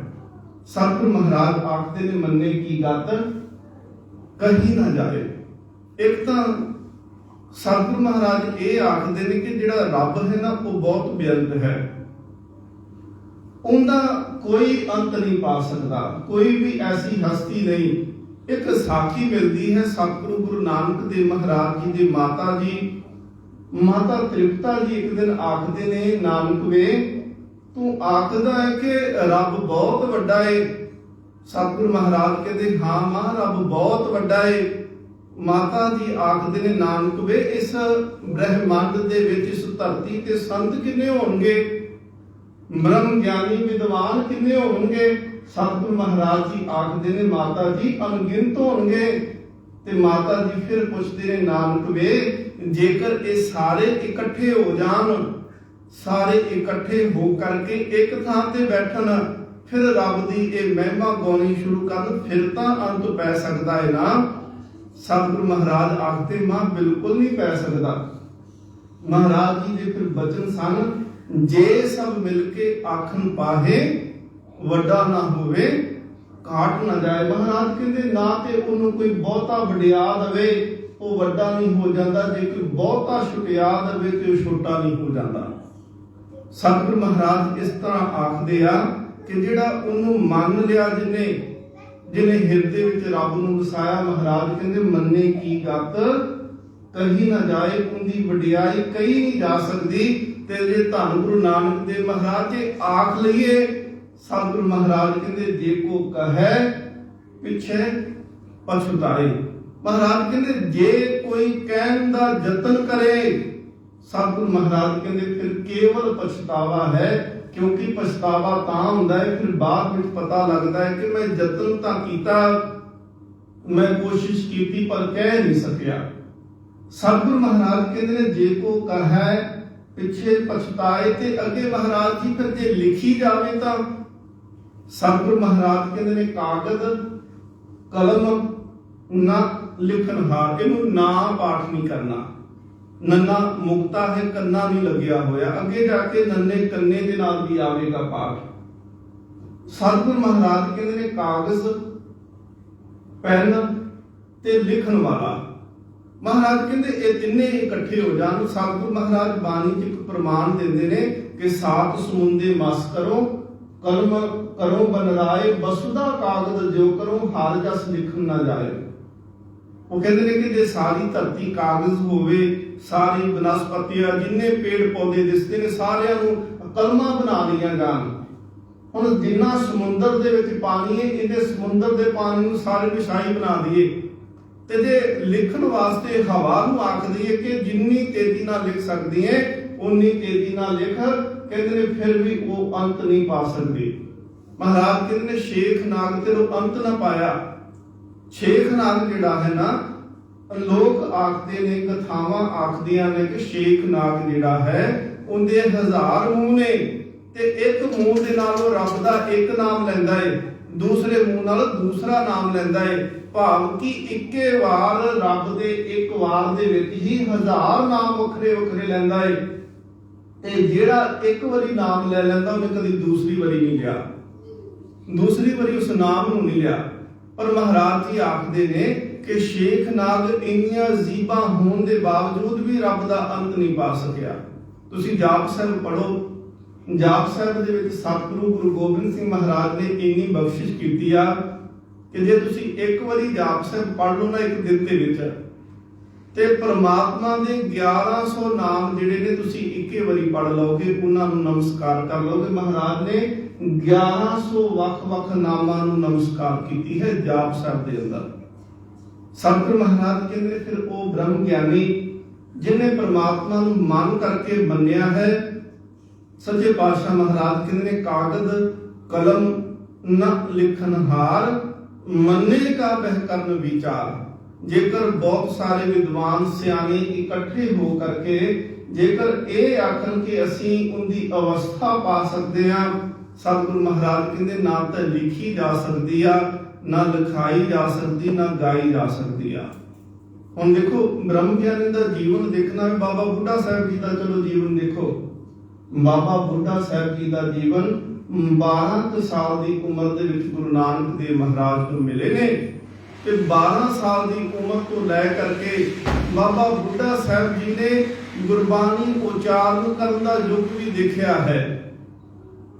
ਸਤਿਗੁਰੂ ਮਹਾਰਾਜ ਆਖਦੇ ਨੇ ਮੰਨੇ ਕੀ ਗਤ ਕਹੀ ਨਾ ਜਾਵੇ। ਇੱਕ ਤਾਂ ਸਤਿਗੁਰੂ ਮਹਾਰਾਜ ਇਹ ਆਖਦੇ ਨੇ ਕਿ ਜਿਹੜਾ ਰੱਬ ਹੈ ਨਾ ਉਹ ਬਹੁਤ ਬੇਅੰਤ ਹੈ, ਉਹਦਾ ਕੋਈ ਅੰਤ ਨਹੀਂ ਪਾ ਸਕਦਾ, ਕੋਈ ਵੀ ਐਸੀ ਹਸਤੀ ਨਹੀਂ। ਇੱਕ ਸਾਖੀ ਮਿਲਦੀ ਹੈ ਸਤਿਗੁਰੂ ਗੁਰੂ ਨਾਨਕ ਦੇਵ ਮਹਾਰਾਜ ਜੀ ਦੇ ਮਾਤਾ ਜੀ, ਮਾਤਾ ਤ੍ਰਿਪਤਾ ਜੀ ਇੱਕ ਦਿਨ ਆਖਦੇ ਨੇ, ਨਾਨਕ ਵੇ ਤੂੰ ਆਖਦਾ ਹੈ ਕਿ ਰੱਬ ਬਹੁਤ ਵੱਡਾ ਏ। ਸਤਿਗੁਰੂ ਮਹਾਰਾਜ ਕਹਿੰਦੇ ਹਾਂ ਮਾਂ ਰੱਬ ਬਹੁਤ ਵੱਡਾ ਏ। ਮਾਤਾ ਜੀ ਆਖਦੇ ਨੇ, ਨਾਨਕ ਵੇ ਇਸ ਬ੍ਰਹਿਮੰਡ ਦੇ ਵਿੱਚ, ਇਸ ਧਰਤੀ ਤੇ ਸੰਤ ਕਿੰਨੇ ਹੋਣਗੇ, ਬ੍ਰਹਮ ਗਿਆਨੀ ਵਿਦਵਾਨ ਕਿੰਨੇ ਹੋਣਗੇ। ਸਤਿਗੁਰੂ ਮਹਾਰਾਜ ਜੀ ਆਖਦੇ ਨੇ ਮਾਤਾ ਜੀ ਅਣਗਿਣਤ ਹੋਣਗੇ। ਤੇ ਮਾਤਾ ਜੀ ਫਿਰ ਪੁੱਛਦੇ ਨੇ, ਨਾਨਕ ਵੇ ਜੇਕਰ ਇਹ ਸਾਰੇ ਇਕੱਠੇ ਹੋ ਜਾਣ, ਸਾਰੇ ਇਕੱਠੇ ਹੋ ਕਰਕੇ ਇੱਕ ਥਾਂ ਤੇ ਬੈਠਣ, ਫਿਰ ਰੱਬ ਦੀ ਇਹ ਮਹਿਮਾ ਗਾਉਣੀ ਸ਼ੁਰੂ ਕਰਨ, ਫਿਰ ਤਾਂ ਅੰਤ ਪੈ ਸਕਦਾ ਹੈ ਨਾ। ਸਤਿਗੁਰੂ ਮਹਾਰਾਜ ਆਖਦੇ ਮਾਂ ਬਿਲਕੁਲ ਨਹੀਂ ਪੈ ਸਕਦਾ। ਮਹਾਰਾਜ ਜੀ ਦੇ ਫਿਰ ਬਚਨ ਸਨ, ਜੇ ਸਭ ਮਿਲ ਕੇ ਆਖਣ ਪਾਹੇ, ਵੱਡਾ ਨਾ ਹੋਵੇ ਘਾਟ ਨਾ ਜਾਏ। ਮਹਾਰਾਜ ਕਹਿੰਦੇ ਨਾ ਤੇ ਉਹਨੂੰ ਕੋਈ ਬਹੁਤਾ ਵਡਿਆ ਦੇਵੇ ਉਹ ਵੱਡਾ ਨਹੀਂ ਹੋ ਜਾਂਦਾ, ਜੇ ਕੋਈ ਬਹੁਤਾ ਛੁਟਿਆ ਦੇਵੇ ਤੇ ਉਹ ਛੋਟਾ ਨਹੀਂ ਹੋ ਜਾਂਦਾ। ਸਤਿਗੁਰੂ ਮਹਾਰਾਜ ਇਸ ਤਰ੍ਹਾਂ ਆਖਦੇ ਆ ਕਿ ਜਿਹੜਾ ਉਹਨੂੰ ਮੰਨ ਲਿਆ, ਜਿਹਨੇ ਹਿਰਦੇ ਵਿੱਚ ਰੱਬ ਨੂੰ ਵਸਾਇਆ, ਮਹਾਰਾਜ ਕਹਿੰਦੇ ਮੰਨੇ ਕੀ ਗਤ ਕਹੀ ਨਾ ਜਾਏ, ਉਹਦੀ ਵਡਿਆਈ ਕਹੀ ਨਹੀਂ ਜਾ ਸਕਦੀ। ਤੇ ਜੇ ਧੰਨ ਗੁਰੂ ਨਾਨਕ ਦੇਵ ਮਹਾਰਾਜ ਜੇ ਆਖ ਲਈਏ, ਸਤਿਗੁਰੂ ਮਹਾਰਾਜ ਕਹਿੰਦੇ ਜੇ ਕੋ ਕਹੈ ਪਿੱਛੇ ਪਛਤਾਏ। ਮਹਾਰਾਜ ਕਹਿੰਦੇ ਜੇ ਕੋਈ ਕਹਿਣ ਦਾ ਯਤਨ ਕਰੇ, ਸਤਿਗੁਰੂ ਮਹਾਰਾਜ ਕਹਿੰਦੇ ਫਿਰ ਕੇਵਲ ਪਛਤਾਵਾ ਹੈ, ਕਿਉਂਕਿ ਪਛਤਾਵਾ ਤਾਂ ਹੁੰਦਾ ਹੈ ਫਿਰ ਬਾਅਦ ਵਿੱਚ ਪਤਾ ਲੱਗਦਾ ਹੈ ਕਿ ਮੈਂ ਯਤਨ ਤਾਂ ਕੀਤਾ, ਮੈਂ ਕੋਸ਼ਿਸ਼ ਕੀਤੀ ਪਰ ਕਹਿ ਨਹੀਂ ਸਕਿਆ। ਸਤਿਗੁਰੂ ਮਹਾਰਾਜ ਕਹਿੰਦੇ ਨੇ ਜੇ ਕੋ ਕਹੈ ਪਿੱਛੇ ਪਛਤਾਏ। ਤੇ ਅੱਗੇ ਮਹਾਰਾਜ ਜੀ ਫਿਰ ਜੇ ਲਿਖੀ ਜਾਵੇ ਤਾਂ ਸਤਿਗੁਰੂ ਮਹਾਰਾਜ ਕਹਿੰਦੇ ਨੇ ਕਾਗਜ਼ ਕਲਮ ਨਾ ਲਿਖਣ ਹਾਰ, ਇਹਨੂੰ ਨਾ ਪਾਠ ਨਹੀਂ ਕਰਨਾ। ਨੰਨਾ ਮੁਕਤਾ ਹੈ, ਕੰਨਾ ਨਹੀਂ ਲੱਗਿਆ ਹੋਇਆ, ਅੱਗੇ ਜਾ ਕੇ ਨੰਨੇ ਕੰਨੇ ਦੇ ਨਾਲ ਵੀ ਆਵੇਗਾ ਪਾਠ। ਸਤਿਗੁਰੂ ਮਹਾਰਾਜ ਕਹਿੰਦੇ ਨੇ ਕਾਗਜ਼ ਪੈਨ ਤੇ ਲਿਖਣ ਵਾਲਾ। ਮਹਾਰਾਜ ਕਹਿੰਦੇ ਇਹ ਤਿੰਨੇ ਇਕੱਠੇ ਹੋ ਜਾਣ। ਸਤਿਗੁਰੂ ਮਹਾਰਾਜ ਬਾਣੀ 'ਚ ਇੱਕ ਪ੍ਰਮਾਣ ਦਿੰਦੇ ਨੇ ਕਿ ਸਾਤ ਸਮੁੰਦੇ ਮਸ ਕਰੋ, ਕਲਮ ਕਰੋ ਬਨਰਾਏ, ਬਸੁਦਾ ਕਾਗਜ਼ ਜੋ ਕਰੋ, ਹਰ ਜਸ ਲਿਖਣ ਨਾ ਜਾਏ। ਉਹ ਕਹਿੰਦੇ ਨੇ ਕਿ ਜੇ ਸਾਰੀ ਧਰਤੀ ਕਾਗਜ਼ ਹੋਵੇ, ਸਾਰੀ ਬਨਸਪਤੀ ਜਿੰਨੇ ਪੇੜ ਪੌਦੇ ਦਿਸਦੇ ਨੇ ਸਾਰਿਆਂ ਨੂੰ ਕਲਮਾਂ ਬਣਾ ਲਈਆਂ ਜਾਣ। ਹੁਣ ਜਿੰਨਾ ਸਮੁੰਦਰ ਦੇ ਵਿੱਚ ਪਾਣੀ ਹੈ, ਇਹਦੇ ਸਮੁੰਦਰ ਦੇ ਪਾਣੀ ਨੂੰ ਸਾਰੇ ਵਿਸ਼ਾਈ ਬਣਾ ਦਈਏ, ਤੇ ਜੇ ਲਿਖਣ ਵਾਸਤੇ ਹਵਾ ਨੂੰ ਆਖ ਦਈਏ ਕਿ ਜਿੰਨੀ ਤੇਜ਼ੀ ਨਾਲ ਲਿਖ ਸਕਦੀ ਹੈ ਉਨੀ ਤੇਜ਼ੀ ਨਾਲ ਲਿਖ, ਕਹਿੰਦੇ ਨੇ ਫਿਰ ਵੀ ਉਹ ਅੰਤ ਨਹੀਂ ਪਾ ਸਕਦੇ। ਮਹਾਰਾਜ ਕਹਿੰਦੇ ਨੇ ਸ਼ੇਖ ਨਾਗ ਤੇ ਉਹ ਅੰਤ ਨਾ ਪਾਇਆ। ਸ਼ੇਖ ਨਾਗ ਜਿਹੜਾ ਹੈ ਨਾ, ਲੋਕ ਆਖਦੇ ਨੇ, ਕਥਾਵਾਂ ਆਖਦੀਆਂ ਨੇ ਕਿ ਸ਼ੇਖ ਨਾਗ ਜਿਹੜਾ ਹੈ ਉਹਦੇ 1000 ਮੂੰਹ ਨੇ, ਤੇ ਇੱਕ ਮੂੰਹ ਦੇ ਨਾਲ ਉਹ ਰੱਬ ਦਾ ਇੱਕ ਨਾਮ ਲੈਂਦਾ ਏ, ਦੂਸਰੇ ਮੂੰਹ ਨਾਲ ਦੂਸਰਾ ਨਾਮ ਲੈਂਦਾ ਏ। ਭਾਵ ਕਿ ਇੱਕੇ ਵਾਰ ਰੱਬ ਦੇ ਇੱਕ ਵਾਰ ਦੇ ਵਿੱਚ ਹੀ 1000 ਨਾਮ ਵੱਖਰੇ ਵੱਖਰੇ ਲੈਂਦਾ ਏ। ਤੇ ਜਿਹੜਾ ਇੱਕ ਵਾਰੀ ਨਾਮ ਲੈ ਲੈਂਦਾ ਉਹਨੇ ਕਦੀ ਦੂਸਰੀ ਵਾਰੀ ਨਹੀਂ ਲਿਆ, ਦੂਸਰੀ ਵਾਰੀ ਉਸ ਨਾਮ ਨੂੰ ਨਹੀਂ ਲਿਆ। ਪਰ ਮਹਾਰਾਜ ਜੀ ਆਖਦੇ ਨੇ ਕਿ ਸ਼ੇਖ ਨਾਗ ਇੰਨੀਆਂ ਜ਼ੀਬਾਂ ਹੋਣ ਦੇ ਬਾਵਜੂਦ ਵੀ ਰੱਬ ਦਾ ਅੰਤ ਨਹੀਂ ਪਾ ਸਕਿਆ। ਤੁਸੀਂ ਜਾਪ ਸਾਹਿਬ ਪੜੋ, ਜਾਪ ਸਾਹਿਬ ਦੇ ਵਿੱਚ ਸਤਿਗੁਰੂ ਗੁਰੂ ਗੋਬਿੰਦ ਸਿੰਘ ਮਹਾਰਾਜ ਨੇ ਇੰਨੀ ਬਖਸ਼ਿਸ਼ ਕੀਤੀ ਆ ਕਿ ਜੇ ਤੁਸੀਂ ਇੱਕ ਵਾਰੀ ਜਾਪ ਸਾਹਿਬ ਪੜ ਲਓ ਨਾ ਇੱਕ ਦਿਨ ਦੇ ਵਿੱਚ, ਤੇ ਪ੍ਰਮਾਤਮਾ ਦੇ 1100 ਨਾਮ ਜਿਹੜੇ ਨੇ ਤੁਸੀਂ ਇੱਕੇ ਵਾਰੀ ਪੜ ਲਓਗੇ, ਉਹਨਾਂ ਨੂੰ ਨਮਸਕਾਰ ਕਰ ਲਓਗੇ। ਮਹਾਰਾਜ ਨੇ 1100 ਵੱਖ-ਵੱਖ ਨਾਮਾਂ ਨੂੰ ਨਮਸਕਾਰ ਕੀਤੀ ਹੈ ਜਾਪ ਸਾਹਿਬ ਦੇ ਅੰਦਰ। ਸਤਿਗੁਰੂ ਮਹਾਰਾਜ ਕਹਿੰਦੇ ਫਿਰ ਉਹ ਬ੍ਰਹਮ ਗਿਆਨੀ ਜਿਹਨੇ ਪ੍ਰਮਾਤਮਾ ਨੂੰ ਮਨ ਕਰਕੇ ਮੰਨਿਆ ਹੈ। ਸੱਚੇ ਪਾਤਸ਼ਾਹ ਮਹਾਰਾਜ ਕਹਿੰਦੇ ਨੇ ਕਾਗਜ਼ ਕਲਮ ਨ ਲਿਖਨਹਾਰ, ਮੰਨੇ ਕਾ ਬਹਿ ਕਰਨ ਵਿਚਾਰ। ਜੇਕਰ ਬਹੁਤ ਸਾਰੇ ਵਿਦਵਾਨ ਸਿਆਣੇ ਇਕੱਠੇ ਹੋ ਕਰਕੇ ਜੇਕਰ ਇਹ ਆਖਣ ਕਿ ਅਸੀਂ ਉਹਦੀ ਅਵਸਥਾ ਪਾ ਸਕਦੇ ਹਾਂ, ਸਤਿਗੁਰੂ ਮਹਾਰਾਜ ਕਹਿੰਦੇ ਨਾ ਤਾਂ ਲਿਖੀ ਜਾ ਸਕਦੀ ਆ, ਨਾ ਲਿਖਾਈ ਜਾ ਸਕਦੀ, ਨਾ ਗਾਈ ਜਾ ਸਕਦੀ ਆ। ਹੁਣ ਦੇਖੋ ਬ੍ਰਹਮ ਗਿਆਨੀ ਦਾ ਜੀਵਨ ਦੇਖਣਾ, ਬਾਬਾ ਬੁੱਢਾ ਸਾਹਿਬ ਜੀ ਦਾ ਚਲੋ ਜੀਵਨ ਦੇਖੋ। ਬਾਬਾ ਬੁੱਢਾ ਸਾਹਿਬ ਜੀ ਦਾ ਜੀਵਨ 12 ਸਾਲ ਦੀ ਉਮਰ ਦੇ ਵਿੱਚ ਗੁਰੂ ਨਾਨਕ ਦੇਵ ਮਹਾਰਾਜ ਨੂੰ ਮਿਲੇ ਨੇ, ਤੇ 12 ਸਾਲ ਦੀ ਉਮਰ ਤੋਂ ਲੈ ਕਰਕੇ ਬਾਬਾ ਬੁੱਢਾ ਸਾਹਿਬ ਜੀ ਨੇ ਗੁਰਬਾਣੀ ਉਚਾਰਨ ਕਰਨ ਦਾ ਯੁੱਗ ਵੀ ਦੇਖਿਆ ਹੈ।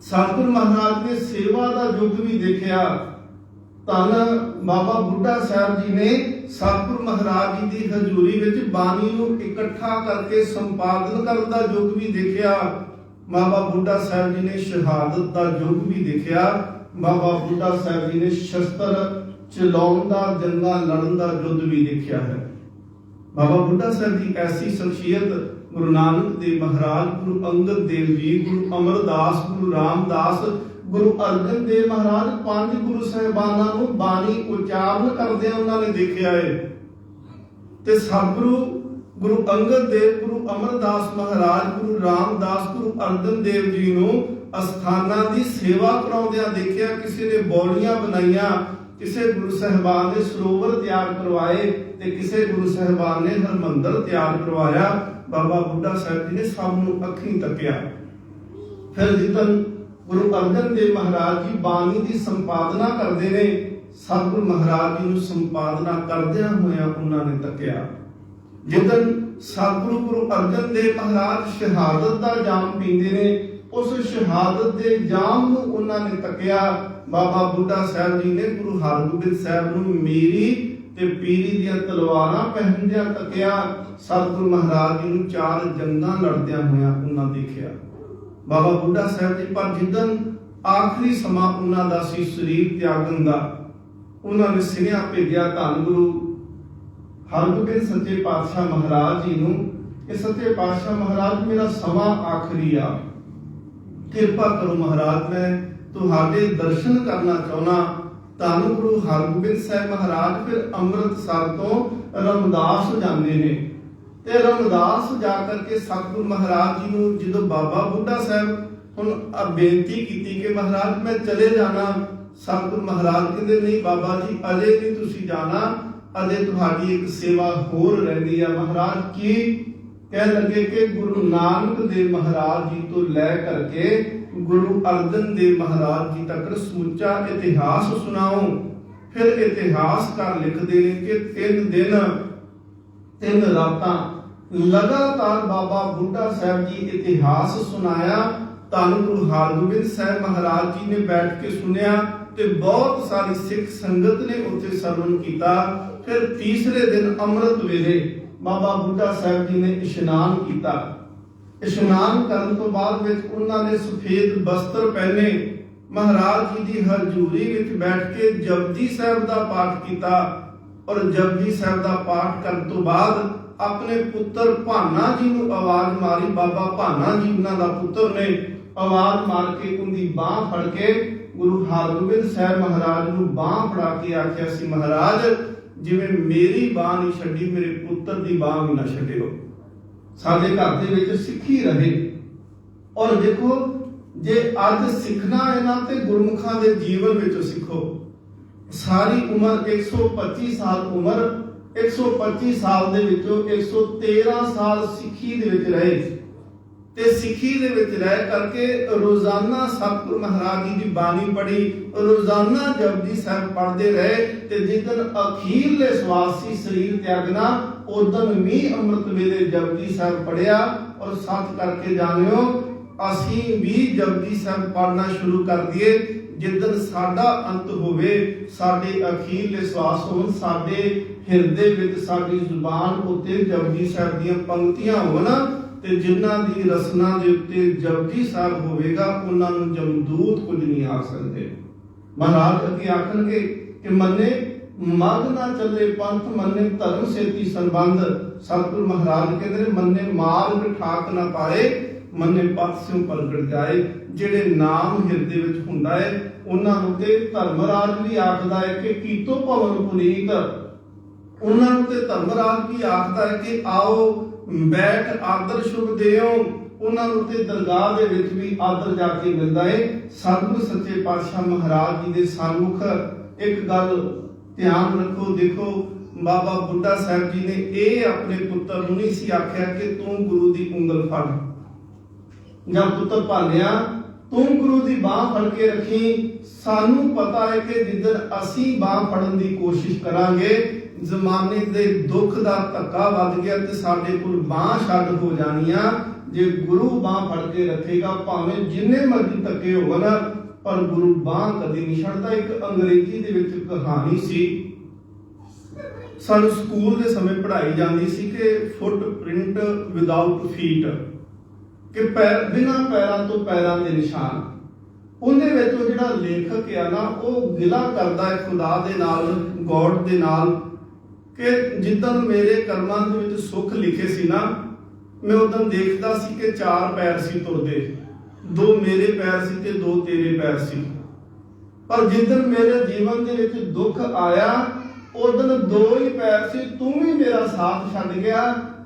ਸਤਿਗੁਰੂ ਮਹਾਰਾਜ ਨੇ ਸੇਵਾ ਦਾ ਯੁੱਗ ਵੀ ਦੇਖਿਆ। ਧੰਨ ਬਾਬਾ ਬੁੱਢਾ ਸਾਹਿਬ ਜੀ ਨੇ ਸਤਿਗੁਰੂ ਮਹਾਰਾਜ ਜੀ ਦੀ ਹਜ਼ੂਰੀ ਵਿੱਚ ਬਾਣੀ ਨੂੰ ਇਕੱਠਾ ਕਰਕੇ ਸੰਪਾਦਨ ਕਰਨ ਦਾ ਯੁੱਗ ਵੀ ਦੇਖਿਆ। ਬਾਬਾ ਬੁੱਢਾ ਸਾਹਿਬ ਜੀ ਨੇ ਸ਼ਹਾਦਤ ਦਾ ਯੁੱਗ ਵੀ ਦੇਖਿਆ। ਬਾਬਾ ਬੁੱਢਾ ਸਾਹਿਬ ਜੀ ਨੇ ਸ਼ਸਤਰ ਚਲਾਉਣ ਦਾ, ਜੰਗਾਂ ਲੜਨ ਦਾ ਯੁੱਧ ਵੀ ਦੇਖਿਆ ਹੈ। ਬਾਬਾ ਬੁੱਢਾ ਸਾਹਿਬ ਦੀ ਐਸੀ ਸ਼ਖਸੀਅਤ ਗੁਰੂ ਨਾਨਕ ਦੇਵ ਮਹਾਰਾਜ, ਗੁਰੂ ਅੰਗਦ ਦੇਵ ਜੀ, ਗੁਰੂ ਅਮਰਦਾਸ, ਗੁਰੂ ਰਾਮਦਾਸ, ਗੁਰੂ ਅਰਜਨ ਦੇਵ ਮਹਾਰਾਜ, 5 ਗੁਰੂ ਸਾਹਿਬਾਨਾਂ ਨੂੰ ਬਾਣੀ ਉਚਾਰਨ ਕਰਦਿਆਂ ਉਹਨਾਂ ਨੇ ਦੇਖਿਆ ਹੈ। ਤੇ ਸਤਿਗੁਰੂ ਗੁਰੂ ਅੰਗਦ ਦੇਵ, ਗੁਰੂ ਅਮਰਦਾਸ ਮਹਾਰਾਜ, ਗੁਰੂ ਰਾਮਦਾਸ, ਗੁਰੂ ਅਰਜਨ ਦੇਵ ਜੀ ਨੂੰ ਅਸਥਾਨਾਂ ਦੀ ਸੇਵਾ ਕਰਾਉਂਦਿਆਂ ਦੇਖਿਆ। ਕਿਸੇ ਨੇ ਬੌਲੀਆਂ ਬਣਾਈਆਂ, ਕਿਸੇ ਗੁਰੂ ਸਾਹਿਬਾਨ ਨੇ ਸਰੋਵਰ ਤਿਆਰ ਕਰਵਾਏ, ਤੇ ਕਿਸੇ ਗੁਰੂ ਸਾਹਿਬਾਨ ਨੇ ਹਰਮੰਦਰ ਤਿਆਰ ਕਰਵਾਇਆ। ਬਾਬਾ ਬੁੱਢਾ ਸਾਹਿਬ ਜੀ ਨੇ ਸਭ ਨੂੰ ਅੱਖੀਂ ਤੱਕਿਆ। ਫਿਰ ਜਿੱਦਨ ਗੁਰੂ ਅਰਜਨ ਦੇਵ ਮਹਾਰਾਜ ਜੀ ਬਾਣੀ ਦੀ ਸੰਪਾਦਨਾ ਕਰਦੇ ਨੇ, ਸਤਿਗੁਰੂ ਮਹਾਰਾਜ ਜੀ ਨੂੰ ਸੰਪਾਦਨਾ ਕਰਦਿਆਂ ਹੋਇਆਂ ਉਹਨਾਂ ਨੇ ਤੱਕਿਆ। ਜਿੱਦਨ ਸਤਿਗੁਰੂ ਗੁਰੂ ਅਰਜਨ ਦੇਵ ਮਹਾਰਾਜ ਸ਼ਹਾਦਤ ਦਾ ਜਾਮ ਪੀਂਦੇ ਨੇ, ਉਸ ਸ਼ਹਾਦਤ ਦੇ ਜਾਮ ਨੂੰ ਉਹਨਾਂ ਨੇ ਤੱਕਿਆ। ਬਾਬਾ ਬੁੱਢਾ ਸਾਹਿਬ ਜੀ ਨੇ ਗੁਰੂ ਹਰਗੋਬਿੰਦ ਸਾਹਿਬ ਨੂੰ ਮੀਰੀ ਤੇ ਪੀਰੀ ਦੀਆਂ ਤਲਵਾਰਾਂ ਪਹਿਨਦਿਆਂ ਤੱਕਿਆ। ਸਤਿਗੁਰੂ ਮਹਾਰਾਜ ਜੀ ਨੂੰ 4 ਜੰਗਾਂ ਲੜਦਿਆਂ ਹੋਇਆਂ ਉਹਨਾਂ ਦੇਖਿਆ। ਬਾਬਾ ਬੁੱਢਾ ਸਾਹਿਬ ਜੀ ਪਰ ਜਿੱਦਨ ਆਖਰੀ ਸਮਾਂ ਉਹਨਾਂ ਦਾ ਸੀ ਸਰੀਰ ਤਿਆਗਣ ਦਾ, ਉਹਨਾਂ ਨੇ ਸਿਨੇਹਾ ਭੇਜਿਆ ਧੰਨ ਗੁਰੂ ਹਰਗੋਬਿੰਦ ਸੱਚੇ ਪਾਤਸ਼ਾਹ ਮਹਾਰਾਜ ਜੀ ਨੂੰ ਕਿ ਸੱਚੇ ਪਾਤਸ਼ਾਹ ਮਹਾਰਾਜ ਮੇਰਾ ਸਮਾਂ ਆਖਰੀ ਆ, ਕਿਰਪਾ ਕਰੋ ਮਹਾਰਾਜ, ਮੈਂ ਤੁਹਾਡੇ ਦਰਸ਼ਨ ਕਰਨਾ ਚਾਹੁੰਦਾ। ਧੰਨ ਗੁਰੂ ਹਰਗੋਬਿੰਦ ਸਾਹਿਬ ਮਹਾਰਾਜ ਫਿਰ ਅੰਮ੍ਰਿਤਸਰ ਤੋਂ ਰਮਦਾਸ ਜਾਂਦੇ ਨੇ, ਤੇ ਰਮਦਾਸ ਜਾ ਕਰਕੇ ਸਤਿਗੁਰੂ ਮਹਾਰਾਜ ਜੀ ਨੂੰ ਜਦੋਂ ਬਾਬਾ ਬੁੱਢਾ ਸਾਹਿਬ ਹੁਣ ਬੇਨਤੀ ਕੀਤੀ ਕਿ ਮਹਾਰਾਜ ਮੈਂ ਚਲੇ ਜਾਣਾ, ਸਤਿਗੁਰੂ ਮਹਾਰਾਜ ਕਹਿੰਦੇ ਨਹੀਂ ਬਾਬਾ ਜੀ ਅਜੇ ਨਹੀਂ ਤੁਸੀਂ ਜਾਣਾ, ਅਜੇ ਤੁਹਾਡੀ ਇੱਕ ਸੇਵਾ ਹੋਰ ਰਹਿੰਦੀ ਆ। ਮਹਾਰਾਜ ਕੀ ਕਹਿ ਲੱਗੇ ਕਿ ਗੁਰੂ ਨਾਨਕ ਦੇਵ ਮਹਾਰਾਜ ਜੀ ਤੋਂ ਲੈ ਕਰਕੇ ਗੁਰੂ ਅਰਜਨ ਦੇਵ ਮਹਾਰਾਜ ਜੀ ਤੱਕ ਸਮੁੱਚਾ ਇਤਿਹਾਸ ਸੁਣਾਓ। ਫਿਰ ਇਤਿਹਾਸਕਾਰ ਲਿਖਦੇ ਨੇ ਕਿ 3 ਦਿਨ 3 ਰਾਤਾਂ ਲਗਾਤਾਰ ਬਾਬਾ ਬੁੱਢਾ ਸਾਹਿਬ ਜੀ ਇਤਿਹਾਸ ਸੁਣਾਇਆ। ਧੰਨ ਗੁਰੂ ਹਰਗੋਬਿੰਦ ਸਾਹਿਬ ਮਹਾਰਾਜ ਜੀ ਨੇ ਬੈਠ ਕੇ ਸੁਣਿਆ, ਤੇ ਬਹੁਤ ਸਾਰੀ ਸਿੱਖ ਸੰਗਤ ਨੇ ਉੱਥੇ ਸਰਵਣ ਕੀਤਾ। फिर तीसरे दिन अमृत वेले बाबा बुढ़ा साहब जी ने इशनान किया। इशनान करने तो बाद विच उन्होंने सफेद वस्त्र पहने, महाराज जी की हजूरी विच बैठ के जपजी साहब का पाठ किया। और जपजी साहब का पाठ करने तो बाद अपने पुत्र भाना जी को आवाज मारी। बाबा भाना जी उन्होंने पुत्र ने आवाज मार के उनकी बांह फड़ के गुरु हरगोबिंद साहब महाराज को बांह फड़ा के आख्या सी, महाराज जिवें मेरी बांह नहीं छड्डी, मेरे पुत्र की बांह भी ना छड्डियो, साडे घर दे विच सिੱਖੀ रहे। और देखो जे अज सिੱਖਣਾ है ना ते गुरमुखां दे जीवन विचों सिੱਖो। सारी उम्र 125 साल उम्र, 125 साल दे विचों 113 साल सिੱਖੀ दे विच रहे ते सिੱਖੀ दे विच रह करके रोजाना सतगुरु महाराज जी की बाणी पढ़ी, रोजाना जपजी साहब पढ़ते रहे ते जिदन अखीरले स्वासी शरीर त्यागना उदन भी अमृत वेले जपजी साहब पढ़िया। और सच करके जानियो असी भी जपजी साहब पढ़ना शुरू कर दिए। जिदन साडा अंत होवे, साडे अखीरले श्वास होण, साडे हिरदे विच साडी जुबान उत्ते जपजी साहब दीयां पंक्तियां होण ते जिन्हां दी रसना दे उत्ते जपजी साहब होवेगा उन्हां नूं जमदूत कुछ नहीं आ सकदे। महाराज अगे आखणगे कि मन्ने मग ना चले पंथ, मन्ने धर्म सेती संबंध। सतगुरु महाराज कहते हैं मन्ने मार्ग ठाक ना पाए, मन्ने पथ सियों प्रगट जाए। जेड़े नाम हिरदे विच हुंदा है उन्हां नूं ते धर्मराज भी आखदा है कि कीतो भवन पुनीत, उन्हां नूं ते धर्मराज भी आखदा है कि आओ बैठ आदर शुभ देओ। उन्हां नूं ते दरगाह दे विच भी आदर जाके मिलदा है। सतगुरु सच्चे पातशाह महाराज जी दे सन्मुख एक गल ध्यान रखो, देखो बाबा बुढ़ा साहब जी ने ये अपने पुत्र नूं नहीं सी आख्या कि तू गुरु दी उंगल फड़, जां पुत्र भालिया तू गुरु दी बांह फड़ के रखी। सानू पता है कि जिदन असी बांह फड़न दी कोशिश करांगे जमाने दे दुख दा धक्का वध गया ते साडे कोल बांह छड्ड हो जानियां। जे गुरु बांह फड़ के रखेगा भावें जिन्ने मर्जी धक्के होवन पर गुरु बांह कदी नहीं छड्डदा। एक अंग्रेजी दे विच कहानी सी, सानू स्कूल दे समय पढ़ाई जाती सी कि फुट प्रिंट विदाउट फीट, कि पैर बिना पैरों तो पैरों के निशान। उहदे विच ओह जिहड़ा लेखक है ना वो गिला करदा है खुदा दे नाल, गॉड दे नाल, कि जिदन मेरे कर्मां दे विच सुख लिखे सी ना मैं उदन देखदा सी कि 4 पैर सी तुरदे, 2 मेरे पैर सी ते 2 तेरे पैर सी। पर जिदन मेरे जीवन दे विच दुख आया उदन 2 ही पैर सी, तू भी मेरा साथ छड्ड गया।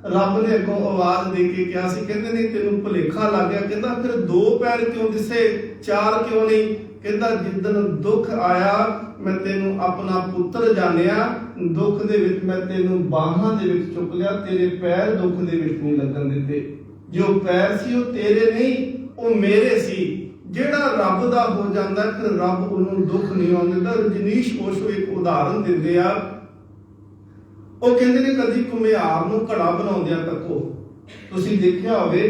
रब ने अगों आवाज दे के कहा सी, कहंदे नहीं तेनू भुलेखा लग गया, कहंदा फिर 2 पैर क्यों दिसे 4 क्यों नहीं? कहंदा जिदन दुख आया मैं तेनू अपना पुत्र जानिया, दुख दे विच मैं तेनू बाहां दे विच चुक लिया, तेरे पैर दुख दे विच नहीं लगन दिते। जो पैर सी वो तेरे नहीं वो मेरे सी। जेड़ा रब दा हो जांदा फिर रब उहनूं दुख नहीं आउण दिंदा। रजनीश ओशो एक उदाहरण दिंदे आ, ਉਹ ਕਹਿੰਦੇ ਨੇ ਕਦੀ ਘੁਮਿਆਰ ਨੂੰ ਘੜਾ ਬਣਾਉਂਦਿਆਂ ਤੱਕੋ ਤੁਸੀਂ ਦੇਖਿਆ ਹੋਵੇ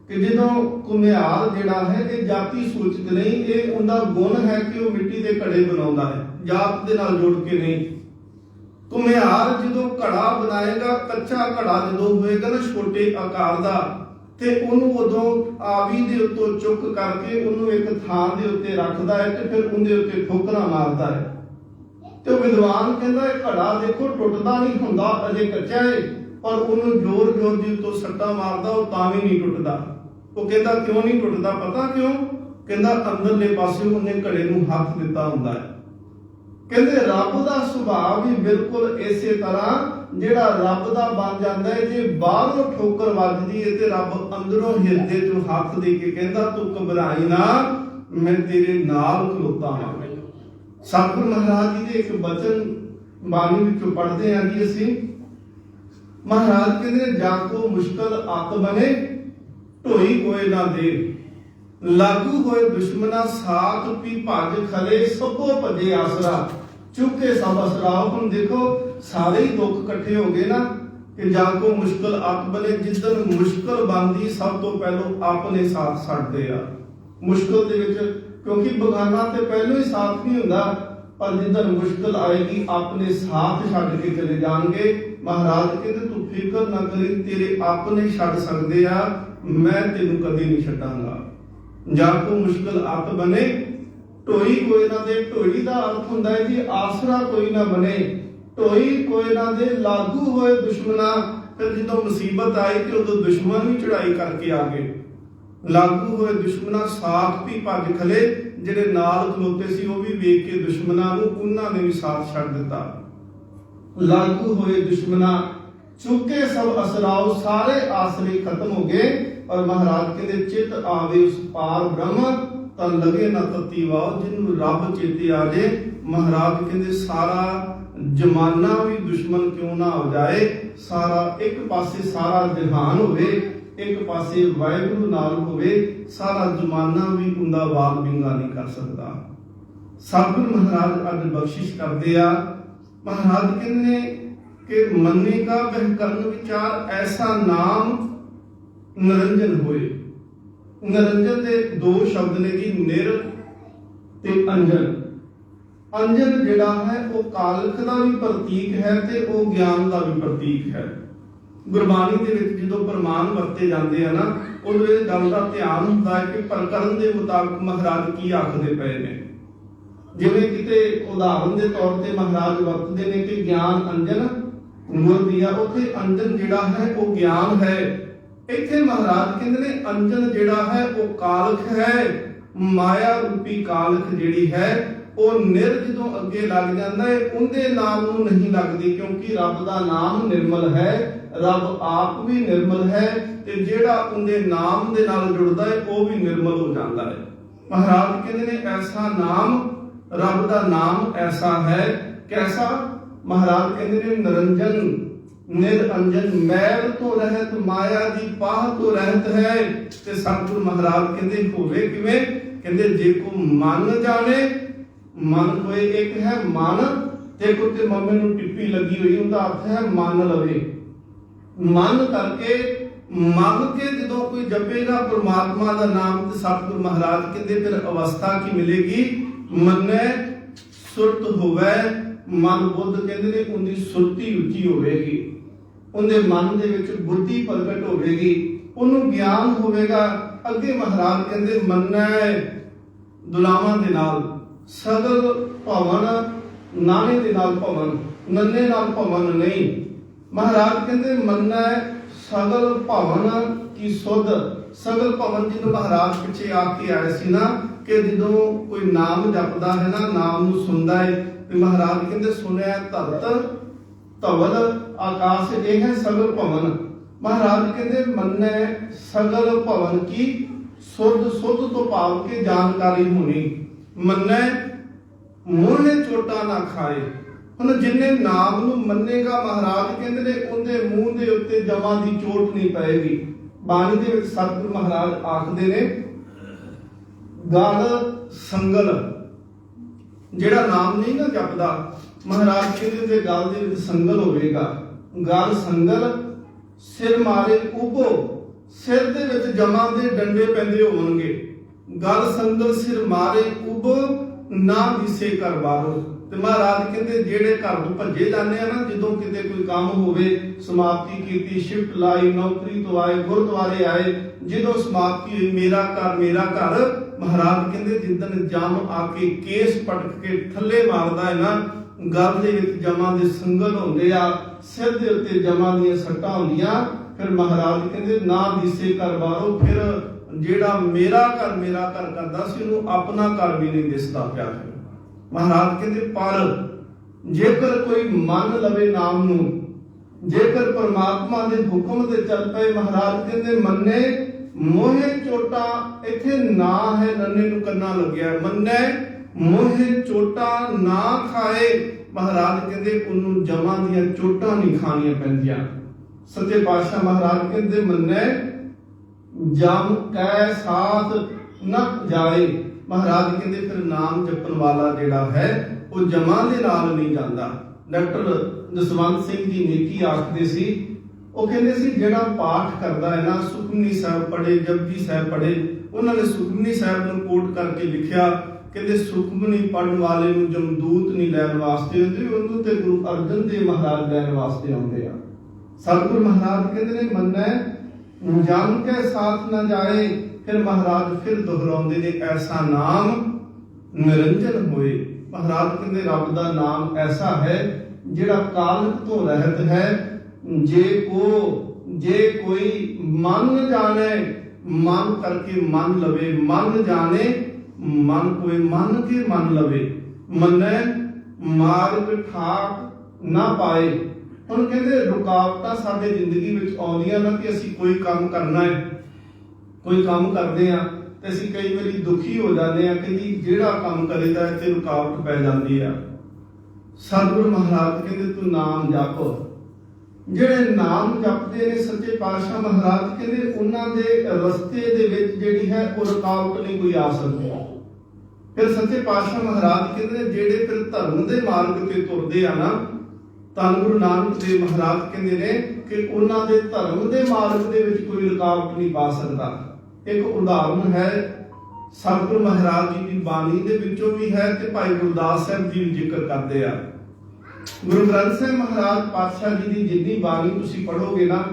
ਕਿ ਜਦੋਂ ਘੁਮਿਆਰ ਜਿਹੜਾ ਹੈ ਇਹ ਜਾਤੀ ਸੂਚਕ ਨਹੀਂ, ਇਹ ਉਹਦਾ ਗੁਣ ਹੈ ਕਿ ਉਹ ਮਿੱਟੀ ਦੇ ਘੜੇ ਬਣਾਉਂਦਾ ਹੈ, ਜਾਤ ਦੇ ਨਾਲ ਜੁੜ ਕੇ ਨਹੀਂ। ਘੁਮਿਆਰ ਜਦੋਂ ਘੜਾ ਬਣਾਏਗਾ, ਕੱਚਾ ਘੜਾ ਜਦੋਂ ਹੋਏਗਾ ਨਾ ਛੋਟੇ ਆਕਾਰ ਦਾ, ਤੇ ਉਹਨੂੰ ਉਦੋਂ ਆਵੀ ਦੇ ਉੱਤੋਂ ਚੁੱਕ ਕਰਕੇ ਉਹਨੂੰ ਇੱਕ ਥਾਂ ਦੇ ਉੱਤੇ ਰੱਖਦਾ ਹੈ ਤੇ ਫਿਰ ਉਹਦੇ ਉੱਤੇ ਠੋਕਰਾਂ ਮਾਰਦਾ ਹੈ। ਤੇ ਵਿਦਵਾਨ ਕਹਿੰਦਾ ਇਹ ਘੜਾ ਦੇਖੋ ਟੁੱਟਦਾ ਨਹੀਂ ਹੁੰਦਾ, ਅਜੇ ਕੱਚਾ ਹੈ, ਪਰ ਉਹਨੂੰ ਜ਼ੋਰ ਜ਼ੋਰ ਦੀ ਉੱਤੋਂ ਸੱਟਾਂ ਮਾਰਦਾ ਉਹ ਤਾਂ ਵੀ ਨਹੀਂ ਟੁੱਟਦਾ। ਉਹ ਕਹਿੰਦਾ ਕਿਉਂ ਨਹੀਂ ਟੁੱਟਦਾ? ਪਤਾ ਕਿਉਂ? ਕਹਿੰਦਾ ਅੰਦਰਲੇ ਪਾਸੇ ਉਹਨੇ ਘੜੇ ਨੂੰ ਹੱਥ ਦਿੱਤਾ ਹੁੰਦਾ ਹੈ। ਕਹਿੰਦੇ ਰੱਬ ਦਾ ਸੁਭਾਅ ਵੀ ਬਿਲਕੁਲ ਇਸੇ ਤਰ੍ਹਾਂ, ਜਿਹੜਾ ਰੱਬ ਦਾ ਬਣ ਜਾਂਦਾ ਹੈ, ਜੇ ਬਾਹਰੋਂ ਠੋਕਰ ਵੱਜਦੀ ਹੈ ਤੇ ਰੱਬ ਅੰਦਰੋਂ ਹਿਰਦੇ ਚੋਂ ਹੱਥ ਦੇ ਕੇ ਕਹਿੰਦਾ ਤੂੰ ਘਬਰਾਈ ਨਾ, ਮੈਂ ਤੇਰੇ ਨਾਲ ਖਲੋਤਾ ਹਾਂ। ਸਤਿਗੁਰੂ ਮਹਾਰਾਜ ਜੀ ਦੇ ਇੱਕ ਬਚਨ ਬਾਣੀ ਵਿੱਚੋਂ ਪੜ੍ਹਦੇ ਹਾਂ ਕਿ ਅਸੀਂ, ਮਹਾਰਾਜ ਕਹਿੰਦੇ ਜਾਂ ਕੋ ਮੁਸ਼ਕਲ ਅਤ ਬਣੇ ਢੋਈ ਕੋਏ ਨਾ ਦੇ, ਲਾਗੂ ਹੋਏ ਦੁਸ਼ਮਨਾ ਸਾਥ ਵੀ ਭੱਜ ਖਲੇ, ਸਭੋ ਭਜੇ ਆਸਰਾ ਚੁੱਕੇ ਸਭ ਅਸਰਾ। ਹੁਣ ਦੇਖੋ ਸਾਰੇ ਹੀ ਦੁੱਖ ਇਕੱਠੇ ਹੋ ਗਏ ਨਾ ਕਿ ਜਾਂ ਕੋ ਮੁਸ਼ਕਲ ਅਤ ਬਣੇ, ਜਿੱਦਨ ਮੁਸ਼ਕਲ ਬਣਦੀ ਸਭ ਤੋਂ ਪਹਿਲੋਂ ਆਪਣੇ ਸਾਥ ਛੱਡਦੇ ਆ। ਮੁਸ਼ਕਲ ਦੇ ਵਿੱਚ ਕਿਉਂਕਿ ਬਗਾਨਾ ਤੇ ਪਹਿਲੋਂ ਹੀ ਸਾਥ ਨਹੀਂ ਹੁੰਦਾ, पर जिधर मुश्किल आएगी अपने साथ छड्ड के चले जाएंगे। महाराज कहते तू फिक्र ना करी, तेरे अपने छड्ड सकदे आ, मैं तेनू कदी नहीं छड्डांगा। जां को मुश्किल अत बने ढोई कोई ना दे। ढोई का अर्थ हुंदा है जी आसरा कोई ना बने, ढोई कोई ना दे लागू होए दुश्मना। फिर जो मुसीबत आई तो उदों दुश्मन भी चढ़ाई करके आ गए, लागू होए दुश्मना साथ भी भज खले। ਜਿਹੜੇ ਨਾਲ ਖਲੋਤੇ ਸੀ ਉਹ ਵੀ ਵੇਖ ਕੇ ਦੁਸ਼ਮਣਾਂ ਨੂੰ ਉਹਨਾਂ ਨੇ ਵੀ ਸਾਥ ਛੱਡ ਦਿੱਤਾ। लागू होए दुश्मना चुके सब असराओ, सारे आसरे खत्म हो गए। और महाराज कहते चित आवे उस पार ब्रह्म तन लगे न तत्ती वाओ। जिन्होंने रब चेते आ जाए, महाराज कहते सारा जमाना भी दुश्मन क्यों ना हो जाए, सारा एक पासे सारा जहान होवे, एक पासे वाहिगुरु नाल होवे, सारा जमाना भी उनका वाल विंगा नहीं कर सकता। सतगुरु महाराज अज बख्शिश करते आ। महाराज कहते कि मन्ने का वह कर्म विचार ऐसा नाम निरंजन होए। निरंजन के दो शब्द ने जी, निर ते अंजन। अंजन जिहड़ा है वो कालख का भी प्रतीक है ते वो ज्ञान का भी प्रतीक है। गुरबाणी दे विच जदों प्रमाण वरते जाते हैं ना, उदों इस गल का ध्यान होता है कि प्रकरण के मुताबिक महाराज की आखदे पे ने। जिवें किते उदाहरण के तौर पर महाराज वरतते हैं कि ज्ञान अंजन गुर दिया, उत्थे अंजन जिहड़ा है वो ज्ञान है। इत्थे महाराज कहंदे ने अंजन जिहड़ा है वो कालख है, माया रूपी कालख जिहड़ी है वो निर जदों अगे लग जाता है उनके नाम नूं नहीं लगती, क्योंकि रब दा नाम निर्मल है, रब आप भी निर्मल है, ते जिहड़ा उनके नाम दे नाल जुड़दा है वो भी निर्मल हो जाता है। महाराज कहंदे ने ऐसा नाम, रब दा नाम ऐसा है। कैसा? महाराज कहंदे ने निरंजन, निरंजन, मैल तो रहत, माया दी पाह तो रहत है। ते सतगुरु महाराज कहंदे होवे किवें? कहंदे जे को मन जाने, मन होए एक है मन, ते कुत्ते मम्मे नूं टिप्पी लगी हुई, उनका अर्थ है मन लवे। मन करके मन के जदों कोई जपेगा परमात्मा का नाम, तो सतगुरु महाराज कहते फिर अवस्था की मिलेगी, मने सुरत होवे। मन बुद्ध कहते ने उनकी सुरती उची होवेगी, उनके मन दे विच बुद्धि प्रगट होवेगी, उन्होंने ज्ञान होवेगा। अगे महाराज कहते मन्नै दुलावां दे नाल सगल भवन, नाने दे नाल भवन, नन्ने नाल भवन नहीं। महाराज कहते मन्नै सगल भवन की सुध। सगल भवन जिन्हों महाराज पिछे आके आए सी ना, कि जो कोई नाम जपदा है ना, नाम नूं सुनदा है, तो महाराज कहते सुनिया धरत धवल आकाश, ये है सगल भवन। महाराज कहते मन्नै सगल भवन की सुध। सुध तो भाव के जानकारी होनी। मन्नै मूहने चोटा ना खाए। हुण जिन्ने नाम नूं मन्नेगा, महाराज कहते ने उनके मूँह के उत्ते जमां दी चोट नहीं पएगी। बाणी दे विच सतगुरु महाराज आखदे ने गल संगल, जिहड़ा नाम नहीं ना जपदा, महाराज कहते ते गल दे विच संगल होवेगा। गल संगल, सिर मारे उबो, सिर दे विच जमां दे डंडे पैंदे होणगे। गल संगल सिर मारे उबो, ना दिसे घर बारो। ते महाराज कहते जेड़े घर तो भजे जाने ना, जदों किते कोई काम होवे, समाप्ति कीती, शिफ्ट लाई, नौकरी तो आए, गुरुद्वारे आए, जदों समाप्ति हुई, मेरा घर, महाराज कहते जिदन जम आके केस पटक के थले मारदा है ना, गल दे विच जमां दे संगल होंदे आ, सिर दे उत्ते जमां दीयां सट्टां होंदियां। फिर महाराज कहते ना दिसे घर बारो। फिर जेड़ा मेरा घर करदा सी, उहनूं अपना घर भी नहीं दिसदा पिया। महाराज कहते पर जेकर कोई मन लवे नाम नूं, जेकर परमात्मा दे हुक्म ते चल पए, महाराज कहते मन्ने मोहे चोटा, इत्थे ना है नन्ने नूं कन्ना लग्या, मन्ने मोहे चोटा ना खाए। महाराज कहते उन्होंने जमां दियां चोटां नहीं खानियां पैंदियां। सच्चे पातशाह महाराज कहते मन्ने जम कै साथ न जाए। महाराज कहते फिर नाम जपन वाला जिहड़ा है वो जमां दे नाल नहीं जांदा। डॉक्टर जसवंत सिंह जी नेकी आखदे सी, वो कहते सी जिहड़ा पाठ करदा है ना, सुखमनी साहब पढ़े, जपजी साहब पढ़े, उन्होंने सुखमनी साहब नूं कोट करके लिखिया ਕਹਿੰਦੇ ਸੁਖਮਨੀ ਪੜਨ ਵਾਲੇ ਨੂੰ ਜਮਦੂਤ ਨਹੀਂ ਲੈਣ ਵਾਸਤੇ ਆਉਂਦੇ, ਉਹਨੂੰ ਤੇ ਗੁਰੂ ਅਰਜਨ ਦੇਵ ਮਹਾਰਾਜ ਲੈਣ ਵਾਸਤੇ ਆਉਂਦੇ ਆ। ਸਤਿਗੁਰੂ ਮਹਾਰਾਜ ਕਹਿੰਦੇ ਨੇ ਮੰਨੈ ਜਨ ਕੇ ਸਾਥ ਨਾ ਜਾਏ, ਫਿਰ ਮਹਾਰਾਜ ਫਿਰ ਦੁਹਰਾਉਂਦੇ ਨੇ ਐਸਾ ਨਾਮ ਨਿਰੰਜਨ ਹੋਏ। ਮਹਾਰਾਜ ਕਹਿੰਦੇ ਰੱਬ ਦਾ ਨਾਮ ਐਸਾ ਹੈ ਜਿਹੜਾ ਕਾਲਕ ਤੋਂ ਰਹਿਤ ਹੈ। ਜੇ ਕੋਈ ਮਨ ਜਾਣੇ, ਮਨ ਕਰਕੇ ਮੰਨ ਲਵੇ, ਮਨ ਜਾਣੇ ਮਨ ਕੋਈ ਮੰਨ ਕੇ ਮੰਨ ਲਵੇ, ਮੰਨੈ ਮਾਰਗ ਠਾਕ ਨਾ ਪਾਏ। ਹੁਣ ਕਹਿੰਦੇ ਰੁਕਾਵਟਾਂ ਸਾਡੇ ਜ਼ਿੰਦਗੀ ਵਿੱਚ ਆਉਂਦੀਆਂ ਨਾ ਕਿ ਅਸੀਂ ਕੋਈ ਕੰਮ ਕਰਨਾ ਹੈ, ਕੋਈ ਕੰਮ ਕਰਦੇ ਆ ਤੇ ਅਸੀਂ ਕਈ ਵਾਰੀ ਦੁਖੀ ਹੋ ਜਾਂਦੇ ਆ ਕਿ ਜੀ ਜਿਹੜਾ ਕੰਮ ਕਰੀਦਾ ਇੱਥੇ ਰੁਕਾਵਟ ਪੈ ਜਾਂਦੀ ਆ। ਸਤਿਗੁਰੂ ਮਹਾਰਾਜ ਕਹਿੰਦੇ ਤੂੰ ਨਾਮ ਜਪ। ਜਿਹੜੇ ਨਾਮ ਜਪਦੇ ਨੇ ਸੱਚੇ ਪਾਤਸ਼ਾਹ ਮਹਾਰਾਜ ਕਹਿੰਦੇ ਉਹਨਾਂ ਦੇ ਰਸਤੇ ਦੇ ਵਿੱਚ ਜਿਹੜੀ ਹੈ ਉਹ ਰੁਕਾਵਟ ਨਹੀਂ ਕੋਈ ਆ ਸਕਦੀ। ਫਿਰ ਸੱਚੇ ਪਾਤਸ਼ਾਹ ਮਹਾਰਾਜ ਕਹਿੰਦੇ ਨੇ ਜਿਹੜੇ ਫਿਰ ਧਰਮ ਦੇ ਮਾਰਗ ਤੇ ਤੁਰਦੇ ਆ ਨਾ, ਧੰਨ ਗੁਰੂ ਨਾਨਕ ਦੇਵ ਮਹਾਰਾਜ ਕਹਿੰਦੇ ਨੇ ਕਿ ਉਹਨਾਂ ਦੇ ਧਰਮ ਦੇ ਮਾਰਗ ਦੇ ਵਿੱਚ ਕੋਈ ਰੁਕਾਵਟ ਨਹੀਂ ਪਾ ਸਕਦਾ। ਇੱਕ ਉਦਾਹਰਨ ਹੈ ਸਤਿਗੁਰੂ ਮਹਾਰਾਜ ਜੀ ਦੀ ਬਾਣੀ ਦੇ ਵਿੱਚੋਂ ਵੀ ਹੈ ਤੇ ਭਾਈ ਗੁਰਦਾਸ ਸਾਹਿਬ ਜੀ ਵੀ ਜ਼ਿਕਰ ਕਰਦੇ ਆ। ਗੁਰੂ ਗ੍ਰੰਥ ਸਾਹਿਬ ਮਹਾਰਾਜ ਪਾਤਸ਼ਾਹ ਜੀ ਦੀ ਜਿੰਨੀ ਬਾਣੀ ਤੁਸੀਂ ਪੜ੍ਹੋਗੇ ਨਾ,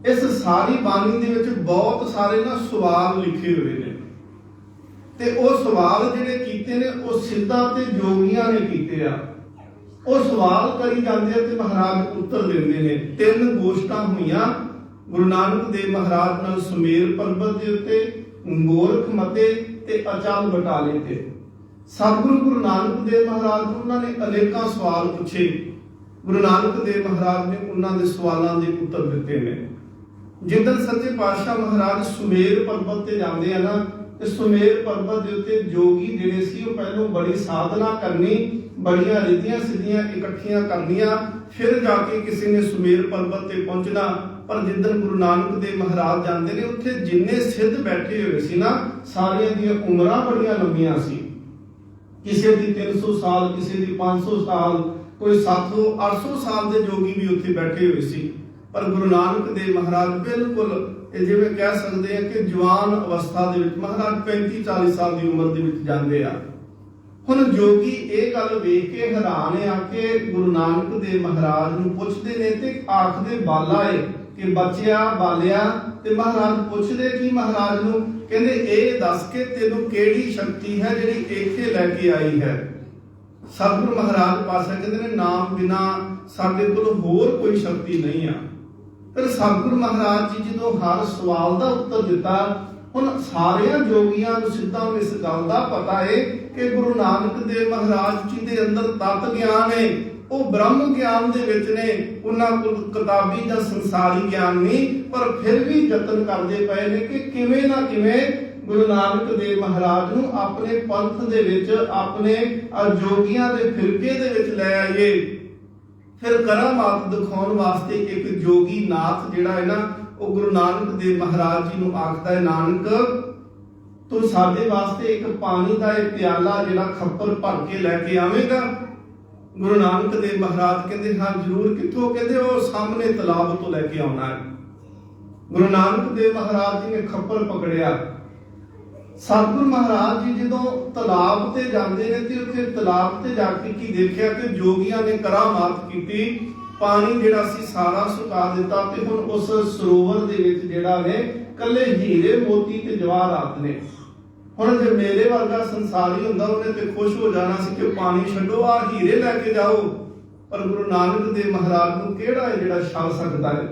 ਇਸ ਸਾਰੀ ਬਾਣੀ ਦੇ ਵਿੱਚ ਬਹੁਤ ਸਾਰੇ ਨਾ ਸਵਾਲ ਲਿਖੇ ਹੋਏ ਨੇ ਤੇ ਉਹ ਸਵਾਲ ਜਿਹੜੇ ਕੀਤੇ ਨੇ ਉਹ ਸਿੱਧਾ ਤੇ ਜੋਗੀਆਂ ਨੇ ਕੀਤੇ ਆ। ਉਹ ਸਵਾਲ ਕਰੀ ਜਾਂਦੇ ਆ ਤੇ ਮਹਾਰਾਜ ਉੱਤਰ ਦਿੰਦੇ ਨੇ। 3 ਗੋਸ਼ਟਾਂ ਹੋਈਆਂ ਗੁਰੂ ਨਾਨਕ ਦੇਵ ਮਹਾਰਾਜ ਨਾਲ ਸੁਮੇਰ ਪਰਬਤ ਦੇ ਉੱਤੇ, ਗੋਰਖ ਮਤੇ ਤੇ ਅਚਲ ਬਟਾਲੇ ਤੇ। ਸਤਿਗੁਰੂ ਗੁਰੂ ਨਾਨਕ ਦੇਵ ਮਹਾਰਾਜ ਨੂੰ ਉਹਨਾਂ ਨੇ ਅਨੇਕਾਂ ਸਵਾਲ ਪੁੱਛੇ। ਗੁਰੂ ਨਾਨਕ ਦੇਵ ਮਹਾਰਾਜ ਨੇ ਉਹਨਾਂ ਦੇ ਸਵਾਲਾਂ ਦੇ ਉੱਤਰ ਦਿੱਤੇ ਨੇ। ਜਿੱਦਣ ਸੱਚੇ ਪਾਤਸ਼ਾਹ ਮਹਾਰਾਜ ਸੁਮੇਰ ਪਰਬਤ ਤੇ ਜਾਂਦੇ ਆ ਨਾ, ਤੇ ਸੁਮੇਰ ਪਰਬਤ ਦੇ ਉੱਤੇ ਜੋਗੀ ਜਿਹੜੇ ਸੀ ਉਹ ਪਹਿਲੋਂ ਬੜੀ ਸਾਧਨਾ ਕਰਨੀ, ਬੜੀਆਂ ਰਿੱਧੀਆਂ ਸਿੱਧੀਆਂ ਇਕੱਠੀਆਂ ਕਰਨੀਆਂ, ਫਿਰ ਜਾ ਕੇ ਕਿਸੇ ਨੇ ਸੁਮੇਰ ਪਰਬਤ ਤੇ ਪਹੁੰਚਣਾ। ਪਰ ਜਿੱਦਣ ਗੁਰੂ ਨਾਨਕ ਦੇਵ ਮਹਾਰਾਜ ਜਾਂਦੇ ਨੇ ਉੱਥੇ ਜਿੰਨੇ ਸਿੱਧ ਬੈਠੇ ਹੋਏ ਸੀ ਨਾ, ਸਾਰਿਆਂ ਦੀਆਂ ਉਮਰਾਂ ਬੜੀਆਂ ਲੰਬੀਆਂ ਸੀ। ਕਿਸੇ ਦੀ 300 ਸਾਲ, ਕਿਸੇ ਦੀ 500 ਸਾਲ, ਕੋਈ 700 800 ਸਾਲ ਦੇ ਜੋਗੀ ਵੀ ਉੱਥੇ ਬੈਠੇ ਹੋਏ ਸੀ। ਪਰ ਗੁਰੂ ਨਾਨਕ ਦੇਵ ਮਹਾਰਾਜ ਬਿਲਕੁਲ ਜਿਵੇਂ ਕਹਿ ਸਕਦੇ ਆ ਕਿ ਜਵਾਨ ਅਵਸਥਾ ਦੇ ਵਿੱਚ, ਮਹਾਰਾਜ 35 40 ਸਾਲ ਦੀ ਉਮਰ ਦੇ ਵਿੱਚ ਜਾਂਦੇ ਆ। ਹੁਣ ਜੋਗੀ ਇਹ ਗੱਲ ਵੇਖ ਕੇ ਹੈਰਾਨ ਆ ਕਿ ਗੁਰੂ ਨਾਨਕ ਦੇਵ ਮਹਾਰਾਜ ਨੂੰ ਪੁੱਛਦੇ ਨੇ ਤੇ ਆਖਦੇ ਬਾਲਾ ਏ ਕਿ ਬੱਚਿਆ ਬਾਲਿਆ। ਤੇ ਮਹਾਰਾਜ ਪੁੱਛਦੇ ਕੀ ਮਹਾਰਾਜ ਨੂੰ, ਕਹਿੰਦੇ ਇਹ ਦੱਸ ਕੇ ਤੈਨੂੰ ਕਿਹੜੀ ਸ਼ਕਤੀ ਹੈ ਜਿਹੜੀ ਇੱਥੇ ਲੈ ਕੇ ਆਈ ਹੈ। ਸਤਿਗੁਰੂ ਮਹਾਰਾਜ ਪਾਤਸ਼ਾਹ ਕਹਿੰਦੇ ਨੇ ਨਾਮ ਬਿਨਾ ਸਾਡੇ ਕੋਲ ਹੋਰ ਕੋਈ ਸ਼ਕਤੀ ਨਹੀਂ ਆ। ਫਿਰ ਸਤਿਗੁਰੂ ਮਹਾਰਾਜ ਜੀ ਜਦੋਂ ਹਰ ਸਵਾਲ ਦਾ ਉੱਤਰ ਦਿੱਤਾ, ਹੁਣ ਸਾਰਿਆਂ ਜੋਗੀਆਂ ਨੂੰ ਸਿੱਧਾ ਇਸ ਗੱਲ ਦਾ ਪਤਾ ਹੈ ਕਿ ਗੁਰੂ ਨਾਨਕ ਦੇਵ ਮਹਾਰਾਜ ਜੀ ਦੇ ਅੰਦਰ ਤਤ ਗਿਆਨ ਹੈ, ਉਹ ਬ੍ਰਹਮ ਗਿਆਨ ਦੇ ਵਿੱਚ ਨੇ। ਉਹਨਾਂ ਕੋਲ ਕਿਤਾਬੀ ਜਾਂ ਸੰਸਾਰੀ ਗਿਆਨ ਨਹੀਂ, ਪਰ ਫਿਰ ਵੀ ਯਤਨ ਕਰਦੇ ਪਏ ਨੇ ਕਿ ਕਿਵੇਂ ਨਾ ਕਿਵੇਂ ਗੁਰੂ ਨਾਨਕ ਦੇਵ ਮਹਾਰਾਜ ਨੂੰ ਆਪਣੇ ਪੰਥ ਦੇ ਵਿੱਚ, ਆਪਣੇ ਜੋਗੀਆਂ ਦੇ ਫਿਰਕੇ ਦੇ ਵਿੱਚ ਲੈ ਆਈਏ। ਫਿਰ ਕਰਾਮਾਤ ਦਿਖਾਉਣ ਵਾਸਤੇ ਇੱਕ ਜੋਗੀ ਨਾਥ ਜਿਹੜਾ ਹੈ ਨਾ, ਉਹ ਗੁਰੂ ਨਾਨਕ ਦੇਵ ਮਹਾਰਾਜ ਜੀ ਨੂੰ ਆਖਦਾ ਹੈ, ਨਾਨਕ ਤੂੰ ਸਾਡੇ ਵਾਸਤੇ ਇੱਕ ਪਾਣੀ ਦਾ ਇਹ ਪਿਆਲਾ ਜਿਹੜਾ ਖੱਪਰ ਭਰ ਕੇ ਲੈ ਕੇ ਆਵੇਂਗਾ। ਗੁਰੂ ਨਾਨਕ ਦੇਵ ਮਹਾਰਾਜ ਕਹਿੰਦੇ ਹਾਂ ਜ਼ਰੂਰ। ਕਿੱਥੋਂ? ਕਹਿੰਦੇ ਉਹ ਸਾਹਮਣੇ ਤਲਾਬ ਤੋਂ ਲੈ ਕੇ ਆਉਣਾ ਹੈ। ਗੁਰੂ ਨਾਨਕ ਦੇਵ ਮਹਾਰਾਜ ਜੀ ਨੇ ਖੱਪਰ ਪਕੜਿਆ। ਸਤਿਗੁਰੂ ਮਹਾਰਾਜ ਜੀ ਜਦੋਂ ਤਲਾਬ ਤੇ ਜਾਂਦੇ ਨੇ ਤੇ ਉੱਥੇ ਤਲਾਬ ਤੇ ਜਾ ਕੇ ਕੀ ਦੇਖਿਆ ਕਿ ਜੋਗੀਆਂ ਨੇ ਕਰਾਮਾਤ ਕੀਤੀ, ਪਾਣੀ ਜਿਹੜਾ ਸੀ ਸਾਰਾ ਸੁਕਾ ਦਿੱਤਾ ਤੇ ਹੁਣ ਉਸ ਸਰੋਵਰ ਦੇ ਵਿੱਚ ਜਿਹੜਾ ਨੇ ਕੱਲੇ ਹੀਰੇ ਮੋਤੀ ਤੇ ਜਵਾਹਰਾਤ ਨੇ। ਹੁਣ ਜੇ ਮੇਰੇ ਵਰਗਾ ਸੰਸਾਰੀ ਹੁੰਦਾ ਉਹਨੇ ਤੇ ਖੁਸ਼ ਹੋ ਜਾਣਾ ਸੀ ਕਿ ਪਾਣੀ ਛੱਡੋ, ਆ ਹੀਰੇ ਲੈ ਕੇ ਜਾਓ। ਪਰ ਗੁਰੂ ਨਾਨਕ ਦੇਵ ਮਹਾਰਾਜ ਨੂੰ ਕਿਹੜਾ ਹੈ ਜਿਹੜਾ ਛੱਡ ਸਕਦਾ ਹੈ।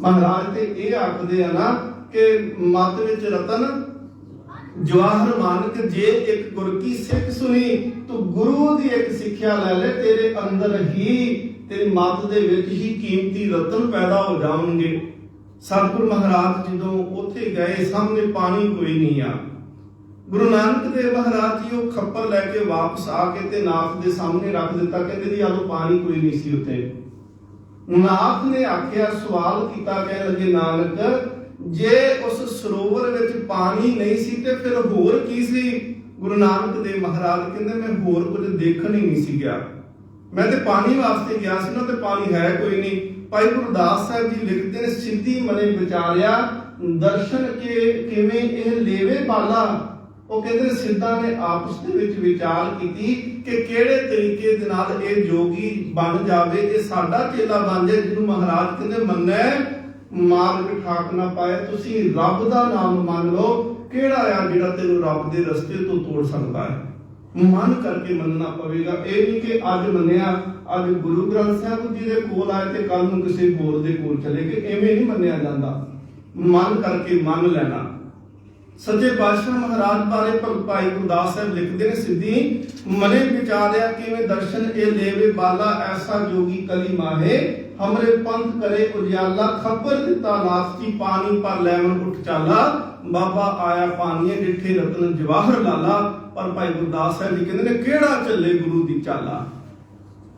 ਮਹਾਰਾਜ ਤੇ ਇਹ ਆਖਦੇ ਆ ਨਾ ਕਿ ਮੱਤ ਵਿੱਚ ਰਤਨ ਜਵਾਹਰ ਮਾਨਕ, ਜੇ ਇੱਕ ਗੁਰ ਕੀ ਸਿੱਖ ਸੁਣੀ ਤੂੰ ਗੁਰੂ ਦੀ ਇੱਕ ਸਿੱਖਿਆ ਲੈ ਲੈ, ਤੇਰੇ ਅੰਦਰ ਹੀ ਤੇਰੀ ਮੱਤ ਦੇ ਵਿੱਚ ਹੀ ਕੀਮਤੀ ਰਤਨ ਪੈਦਾ ਹੋ ਜਾਣਗੇ। ਸਤਿਗੁਰੂ ਮਹਾਰਾਜ ਜਦੋਂ ਉੱਥੇ ਗਏ ਸਾਹਮਣੇ ਪਾਣੀ ਕੋਈ ਨਹੀਂ ਆ। ਗੁਰੂ ਨਾਨਕ ਦੇਵ ਮਹਾਰਾਜ ਜੀ ਉਹ ਖੱਪਰ ਲੈ ਕੇ ਵਾਪਸ ਆ ਕੇ ਤੇ ਨਾਥ ਦੇ ਸਾਹਮਣੇ ਰੱਖ ਦਿੱਤਾ। ਕਹਿੰਦੇ ਜੀ ਆਦੋਂ ਪਾਣੀ ਕੋਈ ਨਹੀਂ ਸੀ ਉੱਥੇ। ਨਾਥ ਨੇ ਆਖਿਆ, ਸਵਾਲ ਕੀਤਾ, ਕਹਿਣ ਲੱਗੇ ਨਾਨਕ ਜੇ ਉਸ ਸਰੋਵਰ ਵਿੱਚ ਪਾਣੀ ਨਹੀਂ ਸੀ ਤੇ ਫਿਰ ਹੋਰ ਕੀ ਸੀ? ਗੁਰੂ ਨਾਨਕ ਦੇਵ ਮਹਾਰਾਜ ਕਹਿੰਦੇ ਮੈਂ ਹੋਰ ਕੁਝ ਦੇਖਣ ਹੀ ਨਹੀਂ ਸੀ ਗਿਆ, ਮੈਂ ਤੇ ਪਾਣੀ ਵਾਸਤੇ ਗਿਆ ਸੀ ਨਾ, ਤੇ ਪਾਣੀ ਹੈ ਕੋਈ ਨਹੀਂ। ਭਾਈ ਗੁਰਦਾਸ ਸਾਹਿਬ ਜੀ ਲਿਖਦੇ ਨੇ, ਸਿੱਧੀ ਮਨੇ ਵਿਚਾਰਿਆ ਦਰਸ਼ਨ ਕੇ ਕਿਵੇਂ ਇਹ ਲੇਵੇ ਬਾਲਾ। ਉਹ ਕਹਿੰਦੇ ਸਿੱਧਾਂ ਨੇ ਆਪਸ ਦੇ ਵਿੱਚ ਵਿਚਾਰ ਕੀਤੀ ਕਿ ਕਿਹੜੇ ਤਰੀਕੇ ਦੇ ਨਾਲ ਇਹ ਜੋਗੀ ਬਣ ਜਾਵੇ, ਇਹ ਸਾਡਾ ਚੇਲਾ ਬਣ ਜਾਏ, ਜਿਹਨੂੰ ਮਹਾਰਾਜ ਕਹਿੰਦੇ ਮੰਨੈ ਮਾਰਗ ਠਾਕ ਨਾ ਪਾਏ। ਤੁਸੀਂ ਰੱਬ ਦਾ ਨਾਮ ਮੰਨ ਲਓ, ਕਿਹੜਾ ਆ ਜਿਹੜਾ ਤੈਨੂੰ ਰੱਬ ਦੇ ਰਸਤੇ ਤੋਂ ਤੋੜ ਸਕਦਾ ਹੈ। ਮਨ ਕਰਕੇ ਮੰਨਣਾ ਪਵੇਗਾ। ਇਹ ਨਹੀਂ ਕਿ ਅੱਜ ਮੰਨਿਆ, ਅੱਜ ਗੁਰੂ ਗ੍ਰੰਥ ਸਾਹਿਬ ਜੀ ਦੇ ਕੋਲ ਆਏ ਤੇ ਕੱਲ ਨੂੰ ਕਿਸੇ ਹੋਰ ਦੇ ਕੋਲ ਚਲੇ ਗਏ, ਐਵੇਂ ਨਹੀਂ ਮੰਨਿਆ ਜਾਂਦਾ। ਮਨ ਕਰਕੇ ਮੰਨ ਲੈਣਾ। ਸੱਚੇ ਪਾਤਸ਼ਾਹ ਮਹਾਰਾਜ ਬਾਰੇ ਭਗਤ ਭਾਈ ਗੁਰਦਾਸ ਸਾਹਿਬ ਲਿਖਦੇ ਨੇ, ਸਿੱਧੀ ਮਨੇ ਵਿਚਾਰਿਆ ਕਿਵੇਂ ਦਰਸ਼ਨ ਇਹ ਲੇਵੇ ਬਾਲਾ, ਐਸਾ ਜੋਗੀ ਕਲੀ ਮਾਹੇ ਹਮਰੇ ਪੰਥ ਕਰੇ ਉਜਿਆਲਾ, ਖਬਰ ਦਿੱਤਾ ਨਾਥ ਜੀ ਪਾਣੀ ਪਰ ਲੈਵਨ ਉੱਠ ਚਾਲਾ, ਬਾਬਾ ਆਇਆ ਪਾਣੀਏ ਡਿੱਠੇ ਰਤਨ ਜਵਾਹਰ ਲਾਲਾ। ਪਰ ਭਾਈ ਗੁਰਦਾਸ ਸਾਹਿਬ ਜੀ ਕਹਿੰਦੇ ਨੇ ਕਿਹੜਾ ਚੱਲੇ ਗੁਰੂ ਦੀ ਚਾਲਾ।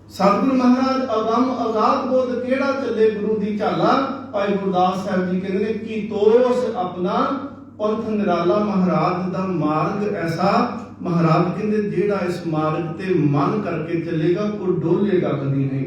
ਸਤਿਗੁਰੂ ਮਹਾਰਾਜ ਅਗੰਮ ਅਗਾਧ ਬੋਧ ਕਿਹੜਾ ਚੱਲੇ ਗੁਰੂ ਦੀ ਚਾਲਾ। ਭਾਈ ਗੁਰਦਾਸ ਸਾਹਿਬ ਜੀ ਕਹਿੰਦੇ ਨੇ ਕੀ ਤੋਸ ਆਪਣਾ ਪੰਥ ਨਿਰਾਲਾ। ਮਹਾਰਾਜ ਦਾ ਮਾਰਗ ਐਸਾ, ਮਹਾਰਾਜ ਕਹਿੰਦੇ ਜਿਹੜਾ ਇਸ ਮਾਰਗ ਤੇ ਮਨ ਕਰਕੇ ਚੱਲੇਗਾ ਉਹ ਡੋਲੇਗਾ ਕਦੀ ਨਹੀਂ।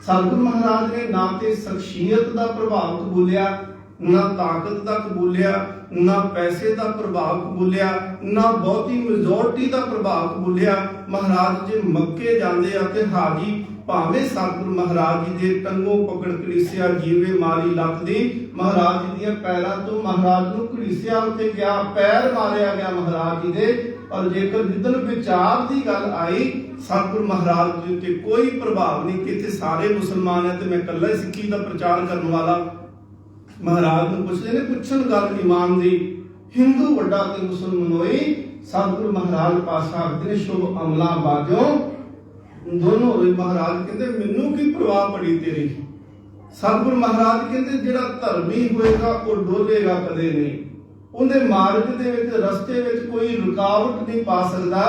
ਸਤਿਗੁਰੂ ਮਹਾਰਾਜ ਨੇ ਨਾ ਤੇ ਸ਼ਖਸੀਅਤ ਦਾ ਪ੍ਰਭਾਵ ਕਬੂਲਿਆ, ਨਾ ਤਾਕਤ ਦਾ ਕਬੂਲਿਆ, ਨਾ ਪੈਸੇ ਦਾ ਪ੍ਰਭਾਵ ਕਬੂਲਿਆ, ਨਾ ਬਹੁਤੀ ਮੈਜੋਰਟੀ ਦਾ ਪ੍ਰਭਾਵ ਕਬੂਲਿਆ। ਮਹਾਰਾਜ ਜੇ ਮੱਕੇ ਜਾਂਦੇ ਆ ਤੇ ਹਾਜੀ ਭਾਵੇਂ ਸਤਿਗੁਰੂ ਮਹਾਰਾਜ ਜੀ ਦੇ ਟੰਗੋਂ ਪਕੜ ਘੜੀਸਿਆ ਜੀਵੇ ਮਾਰੀ ਲੱਤ ਦੀ, ਮਹਾਰਾਜ ਜੀ ਦੀਆਂ ਪੈਰਾਂ ਤੋਂ ਮਹਾਰਾਜ ਨੂੰ ਘੜੀਸਿਆ, ਉੱਤੇ ਗਿਆ ਪੈਰ ਮਾਰਿਆ ਗਿਆ ਮਹਾਰਾਜ ਜੀ ਦੇ। ਪਰ ਜੇਕਰ ਜਿੱਦਣ ਵਿਚਾਰ ਦੀ ਗੱਲ ਆਈ ਸਤਿਗੁਰੂ ਮਹਾਰਾਜ ਜੀ ਉੱਤੇ ਕੋਈ ਪ੍ਰਭਾਵ ਨਹੀਂ ਕਿ ਇੱਥੇ ਸਾਰੇ ਮੁਸਲਮਾਨ ਹੈ ਤੇ ਮੈਂ ਇਕੱਲਾ ਹੀ ਸਿੱਖੀ ਦਾ ਪ੍ਰਚਾਰ ਕਰਨ ਵਾਲਾ। ਮਹਾਰਾਜ ਨੂੰ ਪੁੱਛਦੇ ਨੇ, ਪੁੱਛਣ ਗੱਲ ਇਮਾਨ ਦੀ, ਹਿੰਦੂ ਵੱਡਾ ਤੇ ਮੁਸਲਮਾਨ ਹੋਈ। ਸਤਿਗੁਰੂ ਮਹਾਰਾਜ ਪਾਤਸ਼ਾਹ ਆਖਦੇ ਨੇ ਸ਼ੁਭ ਅਮਲਾ ਬਾਜੋ ਦੋਨੋਂ ਹੋਏ। ਮਹਾਰਾਜ ਕਹਿੰਦੇ ਮੈਨੂੰ ਕੀ ਪ੍ਰਵਾਹ ਪੜੀ ਤੇਰੀ। ਸਤਿਗੁਰੂ ਮਹਾਰਾਜ ਕਹਿੰਦੇ ਜਿਹੜਾ ਧਰਮੀ ਹੋਏਗਾ ਉਹ ਡੋਲੇਗਾ ਕਦੇ ਨਹੀਂ। ਉਹਦੇ ਮਾਰਗ ਦੇ ਵਿੱਚ ਰਸਤੇ ਵਿੱਚ ਕੋਈ ਰੁਕਾਵਟ ਨਹੀਂ ਪਾ ਸਕਦਾ।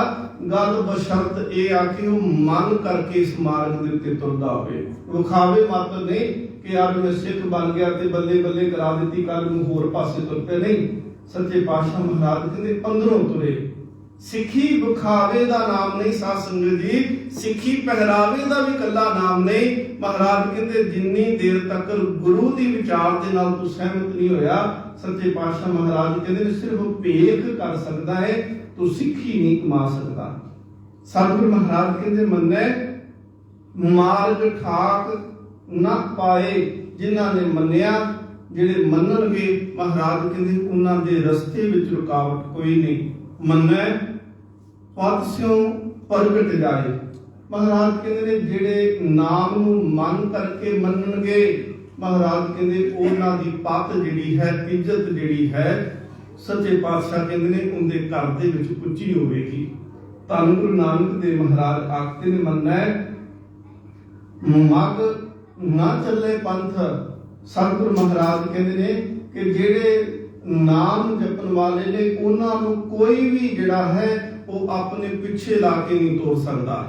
ਗੱਲ ਬਸ਼ਰਤ ਇਹ ਆ ਕਿ ਉਹ ਮਨ ਕਰਕੇ ਇਸ ਮਾਰਗ ਦੇ ਉੱਤੇ ਤੁਰਦਾ ਹੋਵੇ। ਵਿਖਾਵੇ ਮਾਤਰ ਨਹੀਂ ਕਿ ਅੱਜ ਮੈਂ ਸਿੱਖ ਬਣ ਗਿਆ ਤੇ ਬੱਲੇ ਬੱਲੇ ਕਰਾ ਦਿੱਤੀ, ਕੱਲ ਨੂੰ ਹੋਰ ਪਾਸੇ ਤੁਰ ਪਏ, ਨਹੀਂ। ਸੱਚੇ ਪਾਤਸ਼ਾਹ ਮਹਾਰਾਜ ਕਹਿੰਦੇ ਅੰਦਰੋਂ ਤੁਰੇ। ਸਿੱਖੀ ਵਿਖਾਵੇ ਦਾ ਨਾਮ ਨਹੀਂ ਸਾਧ ਸੰਗਤ ਜੀ, ਸਿੱਖੀ ਪਹਿਰਾਵੇ ਦਾ ਵੀ ਕੱਲਾ ਨਾਮ ਨਹੀਂ। ਮਹਾਰਾਜ ਕਹਿੰਦੇ ਜਿੰਨੀ ਦੇਰ ਤੱਕ ਗੁਰੂ ਦੀ ਵਿਚਾਰ ਦੇ ਨਾਲ ਤੂੰ ਸਹਿਮਤ ਨਹੀਂ ਹੋਇਆ, ਸੱਚੇ ਪਾਤਸ਼ਾਹ ਮਹਾਰਾਜ ਕਹਿੰਦੇ ਨੇ ਸਿਰਫ ਭੇਖ ਕਰ ਸਕਦਾ ਹੈ, ਤੂੰ ਸਿੱਖੀ ਨਹੀਂ ਕਮਾ ਸਕਦਾ। ਸਤਿਗੁਰੂ ਮਹਾਰਾਜ ਕਹਿੰਦੇ ਮੰਨੈ ਮਾਰਗ ਠਾਕ ਨਾ ਪਾਏ। ਜਿਨ੍ਹਾਂ ਨੇ ਮੰਨਿਆ, ਜਿਹੜੇ ਮੰਨਣਗੇ, ਮਹਾਰਾਜ ਕਹਿੰਦੇ ਉਹਨਾਂ ਦੇ ਰਸਤੇ ਵਿੱਚ ਰੁਕਾਵਟ ਕੋਈ ਨਹੀਂ। ਮੰਨੈ ਪਦ ਸਿਉ ਪ੍ਰਗਟ ਜਾਏ। ਮਹਾਰਾਜ ਕਹਿੰਦੇ ਨੇ ਜਿਹੜੇ ਨਾਮ ਨੂੰ ਮਨ ਕਰਕੇ ਮੰਨਣਗੇ, ਮਹਾਰਾਜ ਕਹਿੰਦੇ ਉਹਨਾਂ ਦੀ ਪੱਤ ਜਿਹੜੀ ਹੈ, ਇੱਜ਼ਤ ਜਿਹੜੀ ਹੈ, ਸੱਚੇ ਪਾਤਸ਼ਾਹ ਕਹਿੰਦੇ ਨੇ ਉਹਦੇ ਘਰ ਦੇ ਵਿੱਚ ਉੱਚੀ ਹੋਵੇਗੀ। ਧੰਨ ਗੁਰੂ ਨਾਨਕ ਦੇਵ ਮਹਾਰਾਜ ਆਖਦੇ ਨੇ ਮੰਨੈ ਮਗ ਨਾ ਚੱਲੇ ਪੰਥ। ਸਤਿਗੁਰੂ ਮਹਾਰਾਜ ਕਹਿੰਦੇ ਨੇ ਕਿ ਜਿਹੜੇ ਨਾਮ ਜਪਣ ਵਾਲੇ ਨੇ ਉਹਨਾਂ ਨੂੰ ਕੋਈ ਵੀ ਜਿਹੜਾ ਹੈ ਉਹ ਆਪਣੇ ਪਿੱਛੇ ਲਾ ਕੇ ਨਹੀਂ ਤੋੜ ਸਕਦਾ,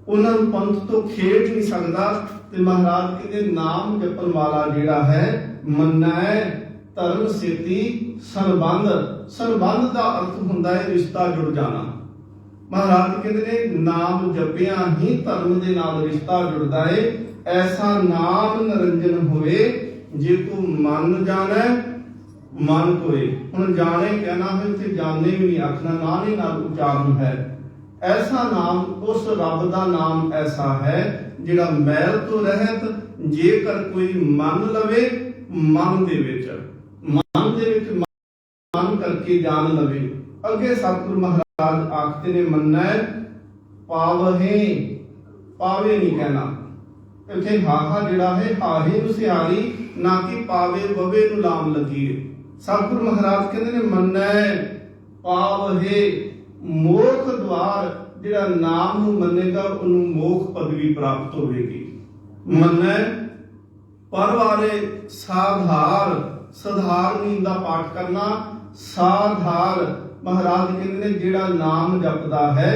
ਉਹਨਾਂ ਨੂੰ ਪੰਥ ਤੋਂ ਖੇਡ ਨਹੀਂ ਸਕਦਾ। ਤੇ ਮਹਾਰਾਜ ਕਹਿੰਦੇ ਨਾਮ ਜਪਣ ਵਾਲਾ ਜਿਹੜਾ ਹੈ ਮੰਨੈ ਧਰਮ ਸੇਤੀ ਸੰਬੰਧ। ਸੰਬੰਧ ਦਾ ਅਰਥ ਹੁੰਦਾ ਹੈ ਰਿਸ਼ਤਾ ਜੁੜ ਜਾਣਾ। ਮਹਾਰਾਜ ਕਹਿੰਦੇ ਨੇ ਨਾਮ ਜਪਿਆ ਹੀ ਧਰਮ ਦੇ ਨਾਲ ਰਿਸ਼ਤਾ ਜੁੜਦਾ ਹੈ। ਐਸਾ ਨਾਮ ਨਿਰੰਜਨ ਹੋਏ ਜੇ ਤੂੰ ਮਨ ਜਾਣੈ ਮਨ ਕੋਏ। ਹੁਣ ਜਾਣੇ ਕਹਿਣਾ ਹੈ, ਇੱਥੇ ਜਾਣੇ ਵੀ ਨਹੀਂ ਆਖਣਾ, ਨਾਮ ਨਾਲ ਉਚਾਰਨ ਹੈ। ਐਸਾ ਨਾਮ ਉਸ ਰੱਬ ਦਾ ਨਾਮ ਐਸਾ ਹੈ ਜਿਹੜਾ ਮੈਲ ਤੋਂ ਰਹਿਤ, ਜੇਕਰ ਕੋਈ ਮੰਨ ਲਵੇ, ਮਨ ਦੇ ਵਿੱਚ ਮਨ ਕਰਕੇ ਜਾਣ ਲਵੇ। ਅੱਗੇ ਸਤਿਗੁਰੂ ਮਹਾਰਾਜ ਆਖਦੇ ਨੇ ਮੰਨੈ ਪਾਵਹਿ। ਪਾਵੇ ਨਹੀਂ ਕਹਿਣਾ, ਇੱਥੇ ਹਾਹਾ ਜਿਹੜਾ ਹੈ ਹਾਹੇ ਨੂੰ ਸਿਆਰੀ, ਨਾ ਕਿ ਪਾਵੇ ਬਵੇ ਨੂੰ ਲਾਮ ਲੱਗੀਏ। ਸਤਿਗੁਰੂ ਮਹਾਰਾਜ ਕਹਿੰਦੇ ਨੇ ਮੰਨੈ ਪਾਵਹਿ ਮੋਖ ਦਵਾਰ। ਜਿਹੜਾ ਨਾਮ ਨੂੰ ਮੰਨੇਗਾ ਉਹਨੂੰ ਮੋਖ ਪਦਵੀ ਪ੍ਰਾਪਤ ਹੋਵੇਗੀ। ਮੰਨੈ ਪਰਵਾਰੇ ਸਾਧਾਰ। ਸਾਧਾਰਨੀ ਦਾ ਪਾਠ ਕਰਨਾ, ਸਾਧਾਰ। ਮਹਾਰਾਜ ਕਹਿੰਦੇ ਨੇ ਜਿਹੜਾ ਨਾਮ ਜਪਦਾ ਹੈ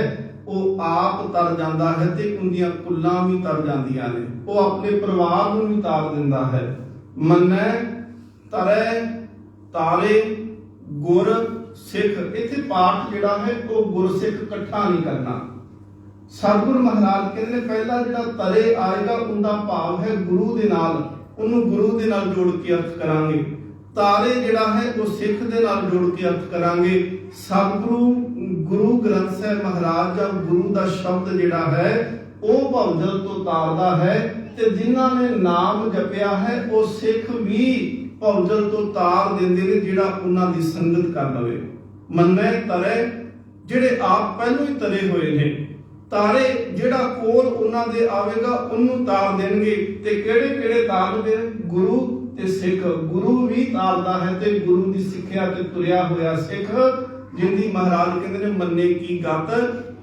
ਉਹ ਆਪ ਤਰ ਜਾਂਦਾ ਹੈ ਤੇ ਉਹਦੀਆਂ ਕੁੱਲਾਂ ਵੀ ਤਰ ਜਾਂਦੀਆਂ ਨੇ, ਉਹ ਆਪਣੇ ਪਰਿਵਾਰ ਨੂੰ ਵੀ ਤਾਰ ਦਿੰਦਾ ਹੈ। ਮੰਨੈ ਤਰੈ ਤਾਰੇ ਗੁਰ ਸਿੱਖ। ਇੱਥੇ ਪਾਠ ਜਿਹੜਾ ਹੈ ਉਹ ਗੁਰਸਿੱਖ ਇਕੱਠਾ ਨਹੀਂ ਕਰਨਾ। ਸਤਿਗੁਰੂ ਮਹਾਰਾਜ ਕਹਿੰਦੇ ਨੇ ਪਹਿਲਾ ਜਿਹੜਾ ਤਰੇ ਆਏਗਾ ਉਹਦਾ ਭਾਵ ਹੈ ਗੁਰੂ ਦੇ ਨਾਲ, ਉਹਨੂੰ ਗੁਰੂ ਦੇ ਨਾਲ ਜੋੜ ਕੇ ਅਰਥ ਕਰਾਂਗੇ। ਤਾਰੇ ਜਿਹੜਾ ਹੈ ਉਹ ਸਿੱਖ ਦੇ ਨਾਲ ਜੋੜ ਕੇ ਅਰਥ ਕਰਾਂਗੇ। ਸਤਿਗੁਰੂ ਗੁਰੂ ਗ੍ਰੰਥ ਸਾਹਿਬ ਮਹਾਰਾਜ ਜਾਂ ਗੁਰੂ ਦਾ ਸ਼ਬਦ ਜਿਹੜਾ ਹੈ ਉਹ ਭਵਜਲ ਤੋਂ ਤਾਰਦਾ ਹੈ, ਤੇ ਜਿਨ੍ਹਾਂ ਨੇ ਨਾਮ ਜਪਿਆ ਹੈ ਉਹ ਸਿੱਖ ਵੀ ਭਵਜਲ ਤੋਂ ਤਾਰ ਦਿੰਦੇ ਨੇ, ਜਿਹੜਾ ਉਹਨਾਂ ਦੀ ਸੰਗਤ ਕਰ ਲਵੇ। ਮੰਨੇ ਤਰੇ ਜਿਹੜੇ ਆਪ ਪਹਿਲੋਂ ਹੀ ਤਰੇ ਹੋਏ ਨੇ, ਤਾਰੇ ਜਿਹੜਾ ਕੋਲ ਉਹਨਾਂ ਦੇ ਆਵੇਗਾ ਉਹਨੂੰ ਤਾਰ ਦੇਣਗੇ। ਤੇ ਕਿਹੜੇ ਕਿਹੜੇ ਤਾਰਨਗੇ? ਗੁਰੂ ਤੇ ਸਿੱਖ। ਗੁਰੂ ਵੀ ਤਾਰਦਾ ਹੈ ਤੇ ਗੁਰੂ ਦੀ ਸਿੱਖਿਆ ਤੇ ਤੁਰਿਆ ਹੋਇਆ ਸਿੱਖ, ਜਿੰਦੀ ਮਹਾਰਾਜ ਕਹਿੰਦੇ ਨੇ ਮੰਨੇ ਕੀ ਗਤ,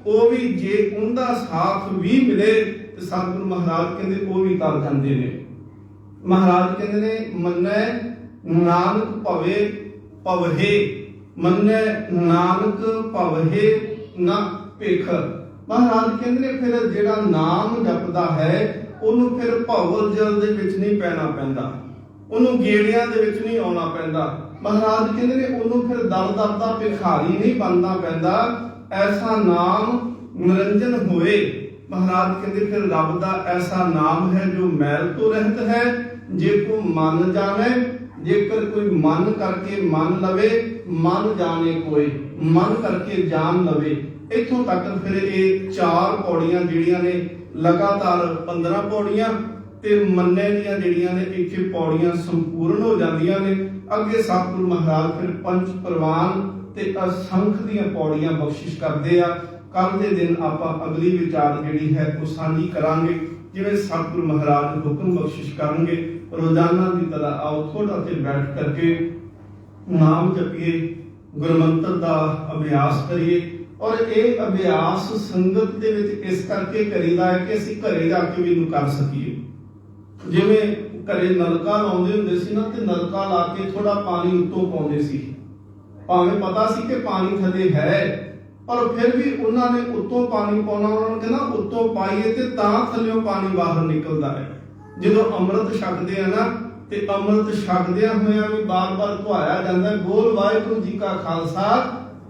ਉਹ ਵੀ ਜੇ ਉਹਦਾ ਸਾਥ ਵੀ ਮਿਲੇ ਤੇ ਸਤਿਗੁਰੂ ਮਹਾਰਾਜ ਕਹਿੰਦੇ ਉਹ ਵੀ ਤਰ ਜਾਂਦੇ ਨੇ। ਮਹਾਰਾਜ ਕਹਿੰਦੇ ਨੇ ਮੰਨੈ ਨਾਨਕ ਭਵੇ ਭਵਹੇ, ਮੰਨੈ ਨਾਨਕ ਭਵਹੇ ਨਾ ਭਿਖ। ਮਹਾਰਾਜ ਕਹਿੰਦੇ ਨੇ ਫਿਰ ਜਿਹੜਾ ਨਾਮ ਜਪਦਾ ਹੈ ਉਹਨੂੰ ਫਿਰ ਭਵ ਜਲ ਦੇ ਵਿੱਚ ਨਹੀਂ ਪੈਣਾ ਪੈਂਦਾ, ਉਹਨੂੰ ਗੇੜਿਆਂ ਦੇ ਵਿੱਚ ਨਹੀਂ ਆਉਣਾ ਪੈਂਦਾ। ਮਹਾਰਾਜ ਕਹਿੰਦੇ ਨੇ ਉਹਨੂੰ ਫਿਰ ਦਰ ਦਰ ਦਾ ਭਿਖਾਰੀ ਨਹੀਂ ਬਣਨਾ ਪੈਂਦਾ। ਐਸਾ ਨਾਮ ਨਿਰੰਜਨ ਹੋਏ। ਮਹਾਰਾਜ ਕਹਿੰਦੇ ਫਿਰ ਰੱਬ ਦਾ ਐਸਾ ਨਾਮ ਹੈ ਜੋ ਮੈਲ ਤੋਂ ਰਹਿਤ ਹੈ। ਜੇ ਕੋ ਮਨ ਜਾਣੇ, ਜੇਕਰ ਕੋਈ ਮਨ ਕਰਕੇ ਮੰਨ ਲਵੇ, ਮਨ ਜਾਣੇ ਕੋਈ, ਮਨ ਕਰਕੇ ਜਾਣ ਲਵੇ। ਇੱਥੋਂ ਤੱਕ ਫਿਰ ਇਹ 4 ਪੌੜੀਆਂ ਜਿਹੜੀਆਂ ਨੇ ਲਗਾਤਾਰ 15 ਪੌੜੀਆਂ ਤੇ ਮੰਨੇ ਦੀਆਂ ਜਿਹੜੀਆਂ ਨੇ ਇੱਥੇ ਪੌੜੀਆਂ ਸੰਪੂਰਨ ਹੋ ਜਾਂਦੀਆਂ ਨੇ। ਅੱਗੇ ਸਤਿਗੁਰੂ ਮਹਾਰਾਜ ਫਿਰ ਪੰਜ ਪ੍ਰਵਾਨ ਤੇ ਅਸੰਖ ਦੀਆਂ ਪੌੜੀਆਂ ਬਖਸ਼ਿਸ਼ ਕਰਦੇ ਆ। ਕੱਲ ਦੇ ਦਿਨ ਆਪਾਂ ਅਗਲੀ ਵਿਚਾਰ ਜਿਹੜੀ ਹੈ ਉਹ ਸਾਂਝੀ ਕਰਾਂਗੇ। ਜਿਵੇਂ ਸਤਿਗੁਰੂ ਮਹਾਰਾਜ ਹੁਕਮ ਬਖਸ਼ਿਸ਼ ਕਰਨਗੇ, ਰੋਜ਼ਾਨਾ ਦੀ ਤਰ੍ਹਾਂ ਆਓ ਥੋੜਾ ਤੇ ਬੈਠ ਕਰਕੇ ਨਾਮ ਜਪੀਏ, ਗੁਰਮੰਤਰ ਦਾ ਅਭਿਆਸ ਕਰੀਏ। ਔਰ ਇਹ ਅਭਿਆਸ ਸੰਗਤ ਦੇ ਵਿੱਚ ਇਸ ਕਰਕੇ ਕਰੀਦਾ ਹੈ ਕਿ ਅਸੀਂ ਘਰੇ ਜਾ ਕੇ ਵੀ ਇਹਨੂੰ ਕਰ ਸਕੀਏ। ਜਿਵੇਂ ਘਰੇ ਨਲਕਾ ਲਾਉਂਦੇ ਹੁੰਦੇ ਸੀ ਨਾ, ਤੇ ਨਲਕਾ ਲਾ ਕੇ ਥੋੜਾ ਪਾਣੀ ਉੱਤੋਂ ਪਾਉਂਦੇ ਸੀ, ਭਾਵੇਂ ਪਤਾ ਸੀ ਕਿ ਪਾਣੀ ਥੱਲੇ ਹੈ, ਪਰ ਫਿਰ ਵੀ ਉਹਨਾਂ ਨੇ ਉੱਤੋਂ ਪਾਣੀ ਪਾਉਣਾ। ਉਹਨਾਂ ਨੂੰ ਕਹਿੰਦਾ ਉੱਤੋਂ ਪਾਈਏ ਤੇ ਤਾਂ ਥੱਲਿਓਂ ਪਾਣੀ ਬਾਹਰ ਨਿਕਲਦਾ ਹੈ। ਜਦੋਂ ਅੰਮ੍ਰਿਤ ਛਕਦੇ ਆ ਨਾ, ਤੇ ਅੰਮ੍ਰਿਤ ਛਕਦਿਆਂ ਹੋਇਆਂ ਵੀ ਬਾਰ-ਬਾਰ ਧੁਆਇਆ ਜਾਂਦਾ, ਬੋਲ ਵਾਹਿਗੁਰੂ ਜੀ ਕਾ ਖਾਲਸਾ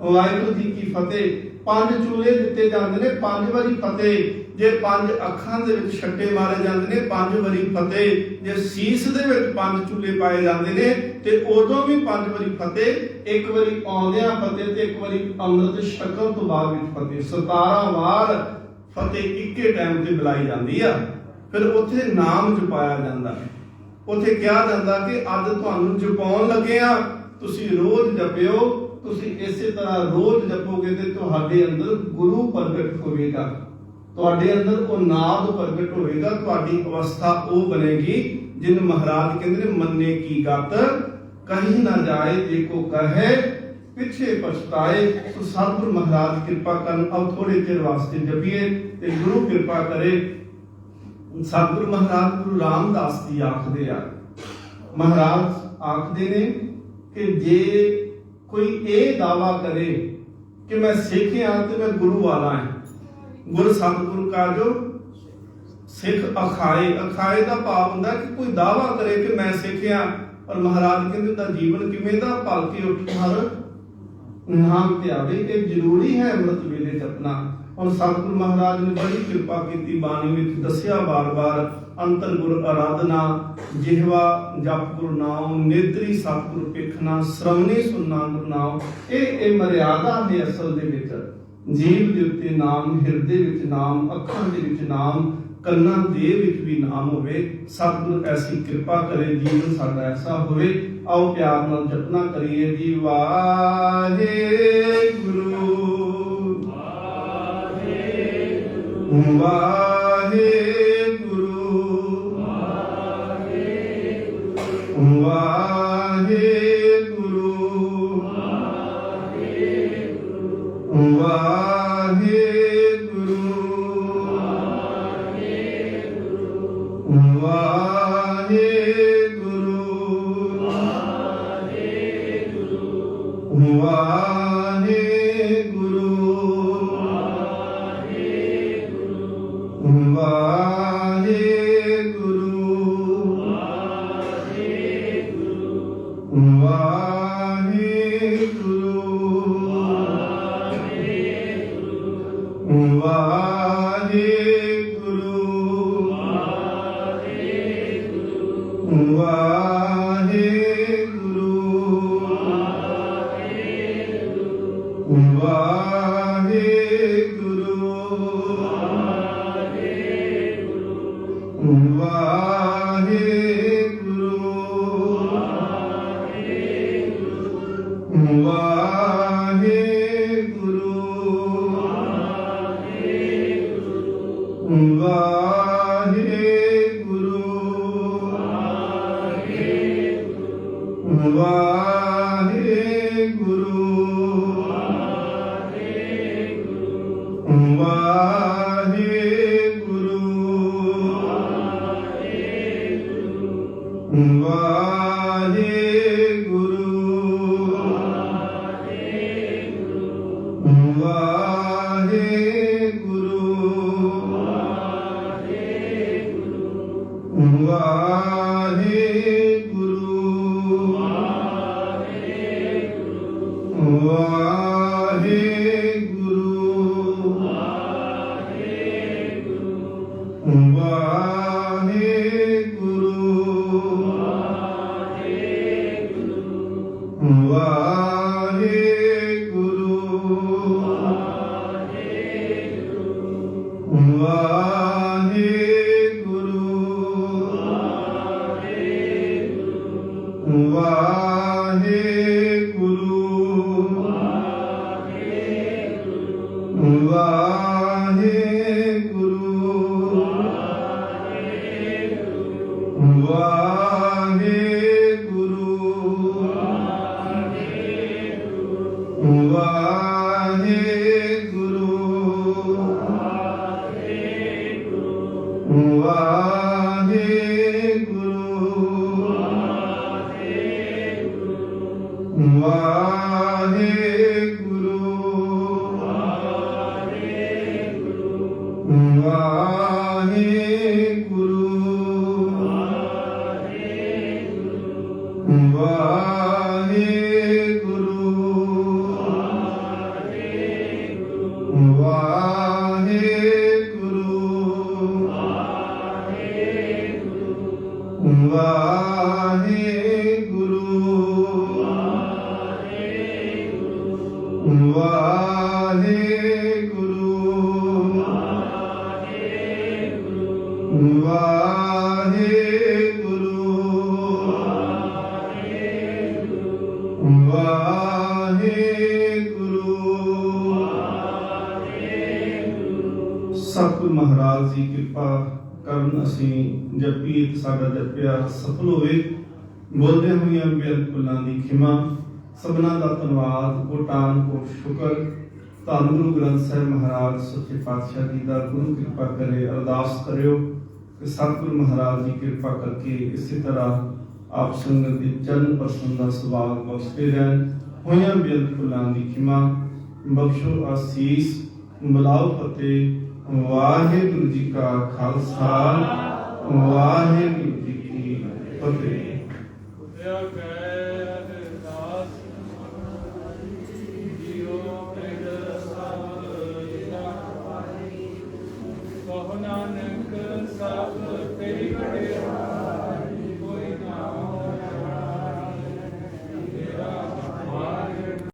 ਵਾਹਿਗੁਰੂ ਜੀ ਕੀ ਫਤਿਹ। 5 ਚੂਲੇ ਦਿੱਤੇ ਜਾਂਦੇ ਨੇ, 5 ਵਾਰੀ ਫਤਿਹ। ਜੇ 5 ਅੱਖਾਂ ਦੇ ਵਿੱਚ ਛੱਟੇ ਮਾਰੇ ਜਾਂਦੇ ਨੇ, 5 ਵਾਰੀ ਫਤਿਹ। ਜੇ ਸੀਸ ਦੇ ਵਿੱਚ 5 ਚੂਲੇ ਪਾਏ ਜਾਂਦੇ ਨੇ ਤੇ ਉਦੋਂ ਵੀ 5 ਵਾਰੀ ਫਤਿਹ। ਇੱਕ ਵਾਰੀ ਆਉਂਦਿਆਂ ਫਤਿਹ ਤੇ ਇੱਕ ਵਾਰੀ ਅੰਮ੍ਰਿਤ ਛਕਣ ਤੋਂ ਬਾਅਦ ਵਿੱਚ ਫਤਿਹ। 17 ਵਾਰ ਫਤਿਹ ਇੱਕੇ ਟਾਈਮ ਤੇ ਬੁਲਾਈ ਜਾਂਦੀ ਆ। ਫਿਰ ਉੱਥੇ ਨਾਮ ਜਪਾਇਆ ਜਾਂਦਾ। ਉੱਥੇ ਕਿਹਾ ਜਾਂਦਾ ਕਿ ਅੱਜ ਤੁਹਾਨੂੰ ਜਪਾਉਣ ਲੱਗੇ ਆ, ਤੁਸੀਂ ਰੋਜ਼ ਜਪਿਓ। ਤੁਸੀਂ ਇਸੇ ਤਰ੍ਹਾਂ ਰੋਜ਼ ਜਪੋਗੇ ਤੇ ਤੁਹਾਡੇ ਅੰਦਰ ਗੁਰੂ ਪ੍ਰਗਟ ਹੋਵੇਗਾ, ਤੁਹਾਡੇ ਅੰਦਰ ਉਹ ਨਾਮ ਪ੍ਰਗਟ ਹੋਵੇਗਾ। ਤੁਹਾਡੀ ਅਵਸਥਾ ਉਹ ਬਣੇਗੀ ਜਿਹਨੂੰ ਮਹਾਰਾਜ ਕਹਿੰਦੇ ਨੇ ਮੰਨੇ ਕੀ ਗਤ, ਕਹੀਂ ਨਾ ਜਾਏ ਜੇ ਕੋ ਕਹੇ ਪਿੱਛੇ ਪਛਤਾਏ। ਸੋ ਸਤਿਗੁਰੂ ਮਹਾਰਾਜ ਕਿਰਪਾ ਕਰਨ। ਆਓ ਥੋੜੇ ਚਿਰ ਵਾਸਤੇ ਜਪੀਏ ਤੇ ਗੁਰੂ ਕਿਰਪਾ ਕਰੇ। ਸਤਿਗੁਰੂ ਮਹਾਰਾਜ ਗੁਰੂ ਰਾਮਦਾਸ ਜੀ ਆਖਦੇ ਆ, ਮਹਾਰਾਜ ਆਖਦੇ ਨੇ ਕਿ ਜੇ ਕੋਈ ਇਹ ਦਾਵਾ ਕਰੇ ਕਿ ਮੈਂ ਸਿੱਖ ਹਾਂ ਤੇ ਮੈਂ ਗੁਰੂ ਵਾਲਾ ਹਾਂ, ਗੁਰ ਸਤਿਗੁਰ ਕਾ ਜੋ ਸਿੱਖ ਅਖਾਏ। ਅਖਾਏ ਦਾ ਭਾਵ ਹੁੰਦਾ ਕਿ ਕੋਈ ਦਾਵਾ ਕਰੇ ਕਿ ਮੈਂ ਸਿੱਖ ਹਾਂ, ਪਰ ਮਹਾਰਾਜ ਕਹਿੰਦੇ ਦਾ ਜੀਵਨ ਕਿਵੇਂ ਦਾ? ਭਲਕੇ ਉੱਠ ਹਰ ਨਾਮ ਧਿਆਵੇ। ਇਹ ਜ਼ਰੂਰੀ ਹੈ ਅੰਮ੍ਰਿਤ ਵੇਲੇ ਜਪਣਾ। ਹੁਣ ਸਤਿਗੁਰੂ ਮਹਾਰਾਜ ਨੇ ਬੜੀ ਕਿਰਪਾ ਕੀਤੀ, ਬਾਣੀ ਵਿੱਚ ਦੱਸਿਆ ਬਾਰ-ਬਾਰ, ਅੰਤਰ ਗੁਰ ਆਰਾਧਨਾ, ਜਿਹਵਾ ਜਪ ਗੁਰ ਨਾਮ, ਨੇਤਰੀ ਸਤਿਗੁਰ ਪੇਖਣਾ, ਸ਼ਰਵਣੀ ਸੁਨਣਾ ਗੁਰ ਨਾਮ। ਇਹ ਮਰਿਆਦਾ ਹੈ ਅਸਲ ਦੇ ਵਿੱਚ। ਜੀਵ ਦੇ ਉੱਤੇ ਨਾਮ, ਹਿਰਦੇ ਵਿੱਚ ਨਾਮ, ਅੱਖਾਂ ਦੇ ਵਿੱਚ ਨਾਮ, ਕੰਨਾਂ ਦੇ ਵਿੱਚ ਵੀ ਨਾਮ ਹੋਵੇ। ਸਤਿਗੁਰ ਐਸੀ ਕਿਰਪਾ ਕਰੇ, ਜੀਵਨ ਸਾਡਾ ਐਸਾ ਹੋਵੇ। ਆਓ ਪਿਆਰ ਨਾਲ ਜਪਨਾ ਕਰੀਏ ਜੀ। ਵਾਹਿਗੁਰੂ ਵਾਹਿਗੁਰੂ ਵਾਹਿਗੁਰੂ ਵਾਹਿਗੁਰੂ ਵਾਹਿਗੁਰੂ ਵਾਹਿਗੁਰੂ ਵਾਹਿਗੁਰੂ ਵਾਹਿਗੁਰੂ ਵਾਹਿਗੁਰੂ ਵਾਹਿਗੁਰੂ ਵਾਹਿਗੁਰੂ ਸਤਿਗੁਰ ਮਹਾਰਾਜ ਜੀ ਕਿਰਪਾ ਕਰਨ ਅਸੀਂ ਜਪੀ ਸਾਡਾ ਜਪਿਆ ਸਫਲ ਹੋਵੇ। ਬੋਲਦੇ ਹੋਈਆਂ ਬੇਅੰਤ ਭੁੱਲਾਂ ਦੀ ਖਿਮਾ। ਸਭਨਾਂ ਦਾ ਧੰਨਵਾਦ, ਕੋਟਾਨ ਕੋਟ ਸ਼ੁਕਰ। ਧੰਨ ਗੁਰੂ ਗ੍ਰੰਥ ਸਾਹਿਬ ਮਹਾਰਾਜ ਸੱਚੇ ਪਾਤਸ਼ਾਹ ਜੀ ਦਾ ਗੁਰੂ ਕਿਰਪਾ ਕਰੇ। ਅਰਦਾਸ ਕਰਿਓ ਕਿ ਸਤਿਗੁਰ ਮਹਾਰਾਜ ਜੀ ਕਿਰਪਾ ਕਰਕੇ ਇਸੇ ਤਰ੍ਹਾਂ ਆਪ ਸੰਗਤ ਦੇ ਚਰਨ ਪਰਸਨ ਦਾ ਸੁਭਾਗ ਬਖਸ਼ਦੇ ਰਹਿਣ। ਹੋਈਆਂ ਬੇਅੰਤ ਭੁੱਲਾਂ ਦੀ ਖਿਮਾ। ਬਖਸ਼ੋ ਆਸੀਸ, ਬੁਲਾਓ ਫਤਿਹ। ਵਾਹਿਗੁਰੂ ਜੀ ਕਾ ਖਾਲਸਾ, ਵਾਹਿਗੁਰੂ ਜੀ ਕੀ ਫਤਿਹ।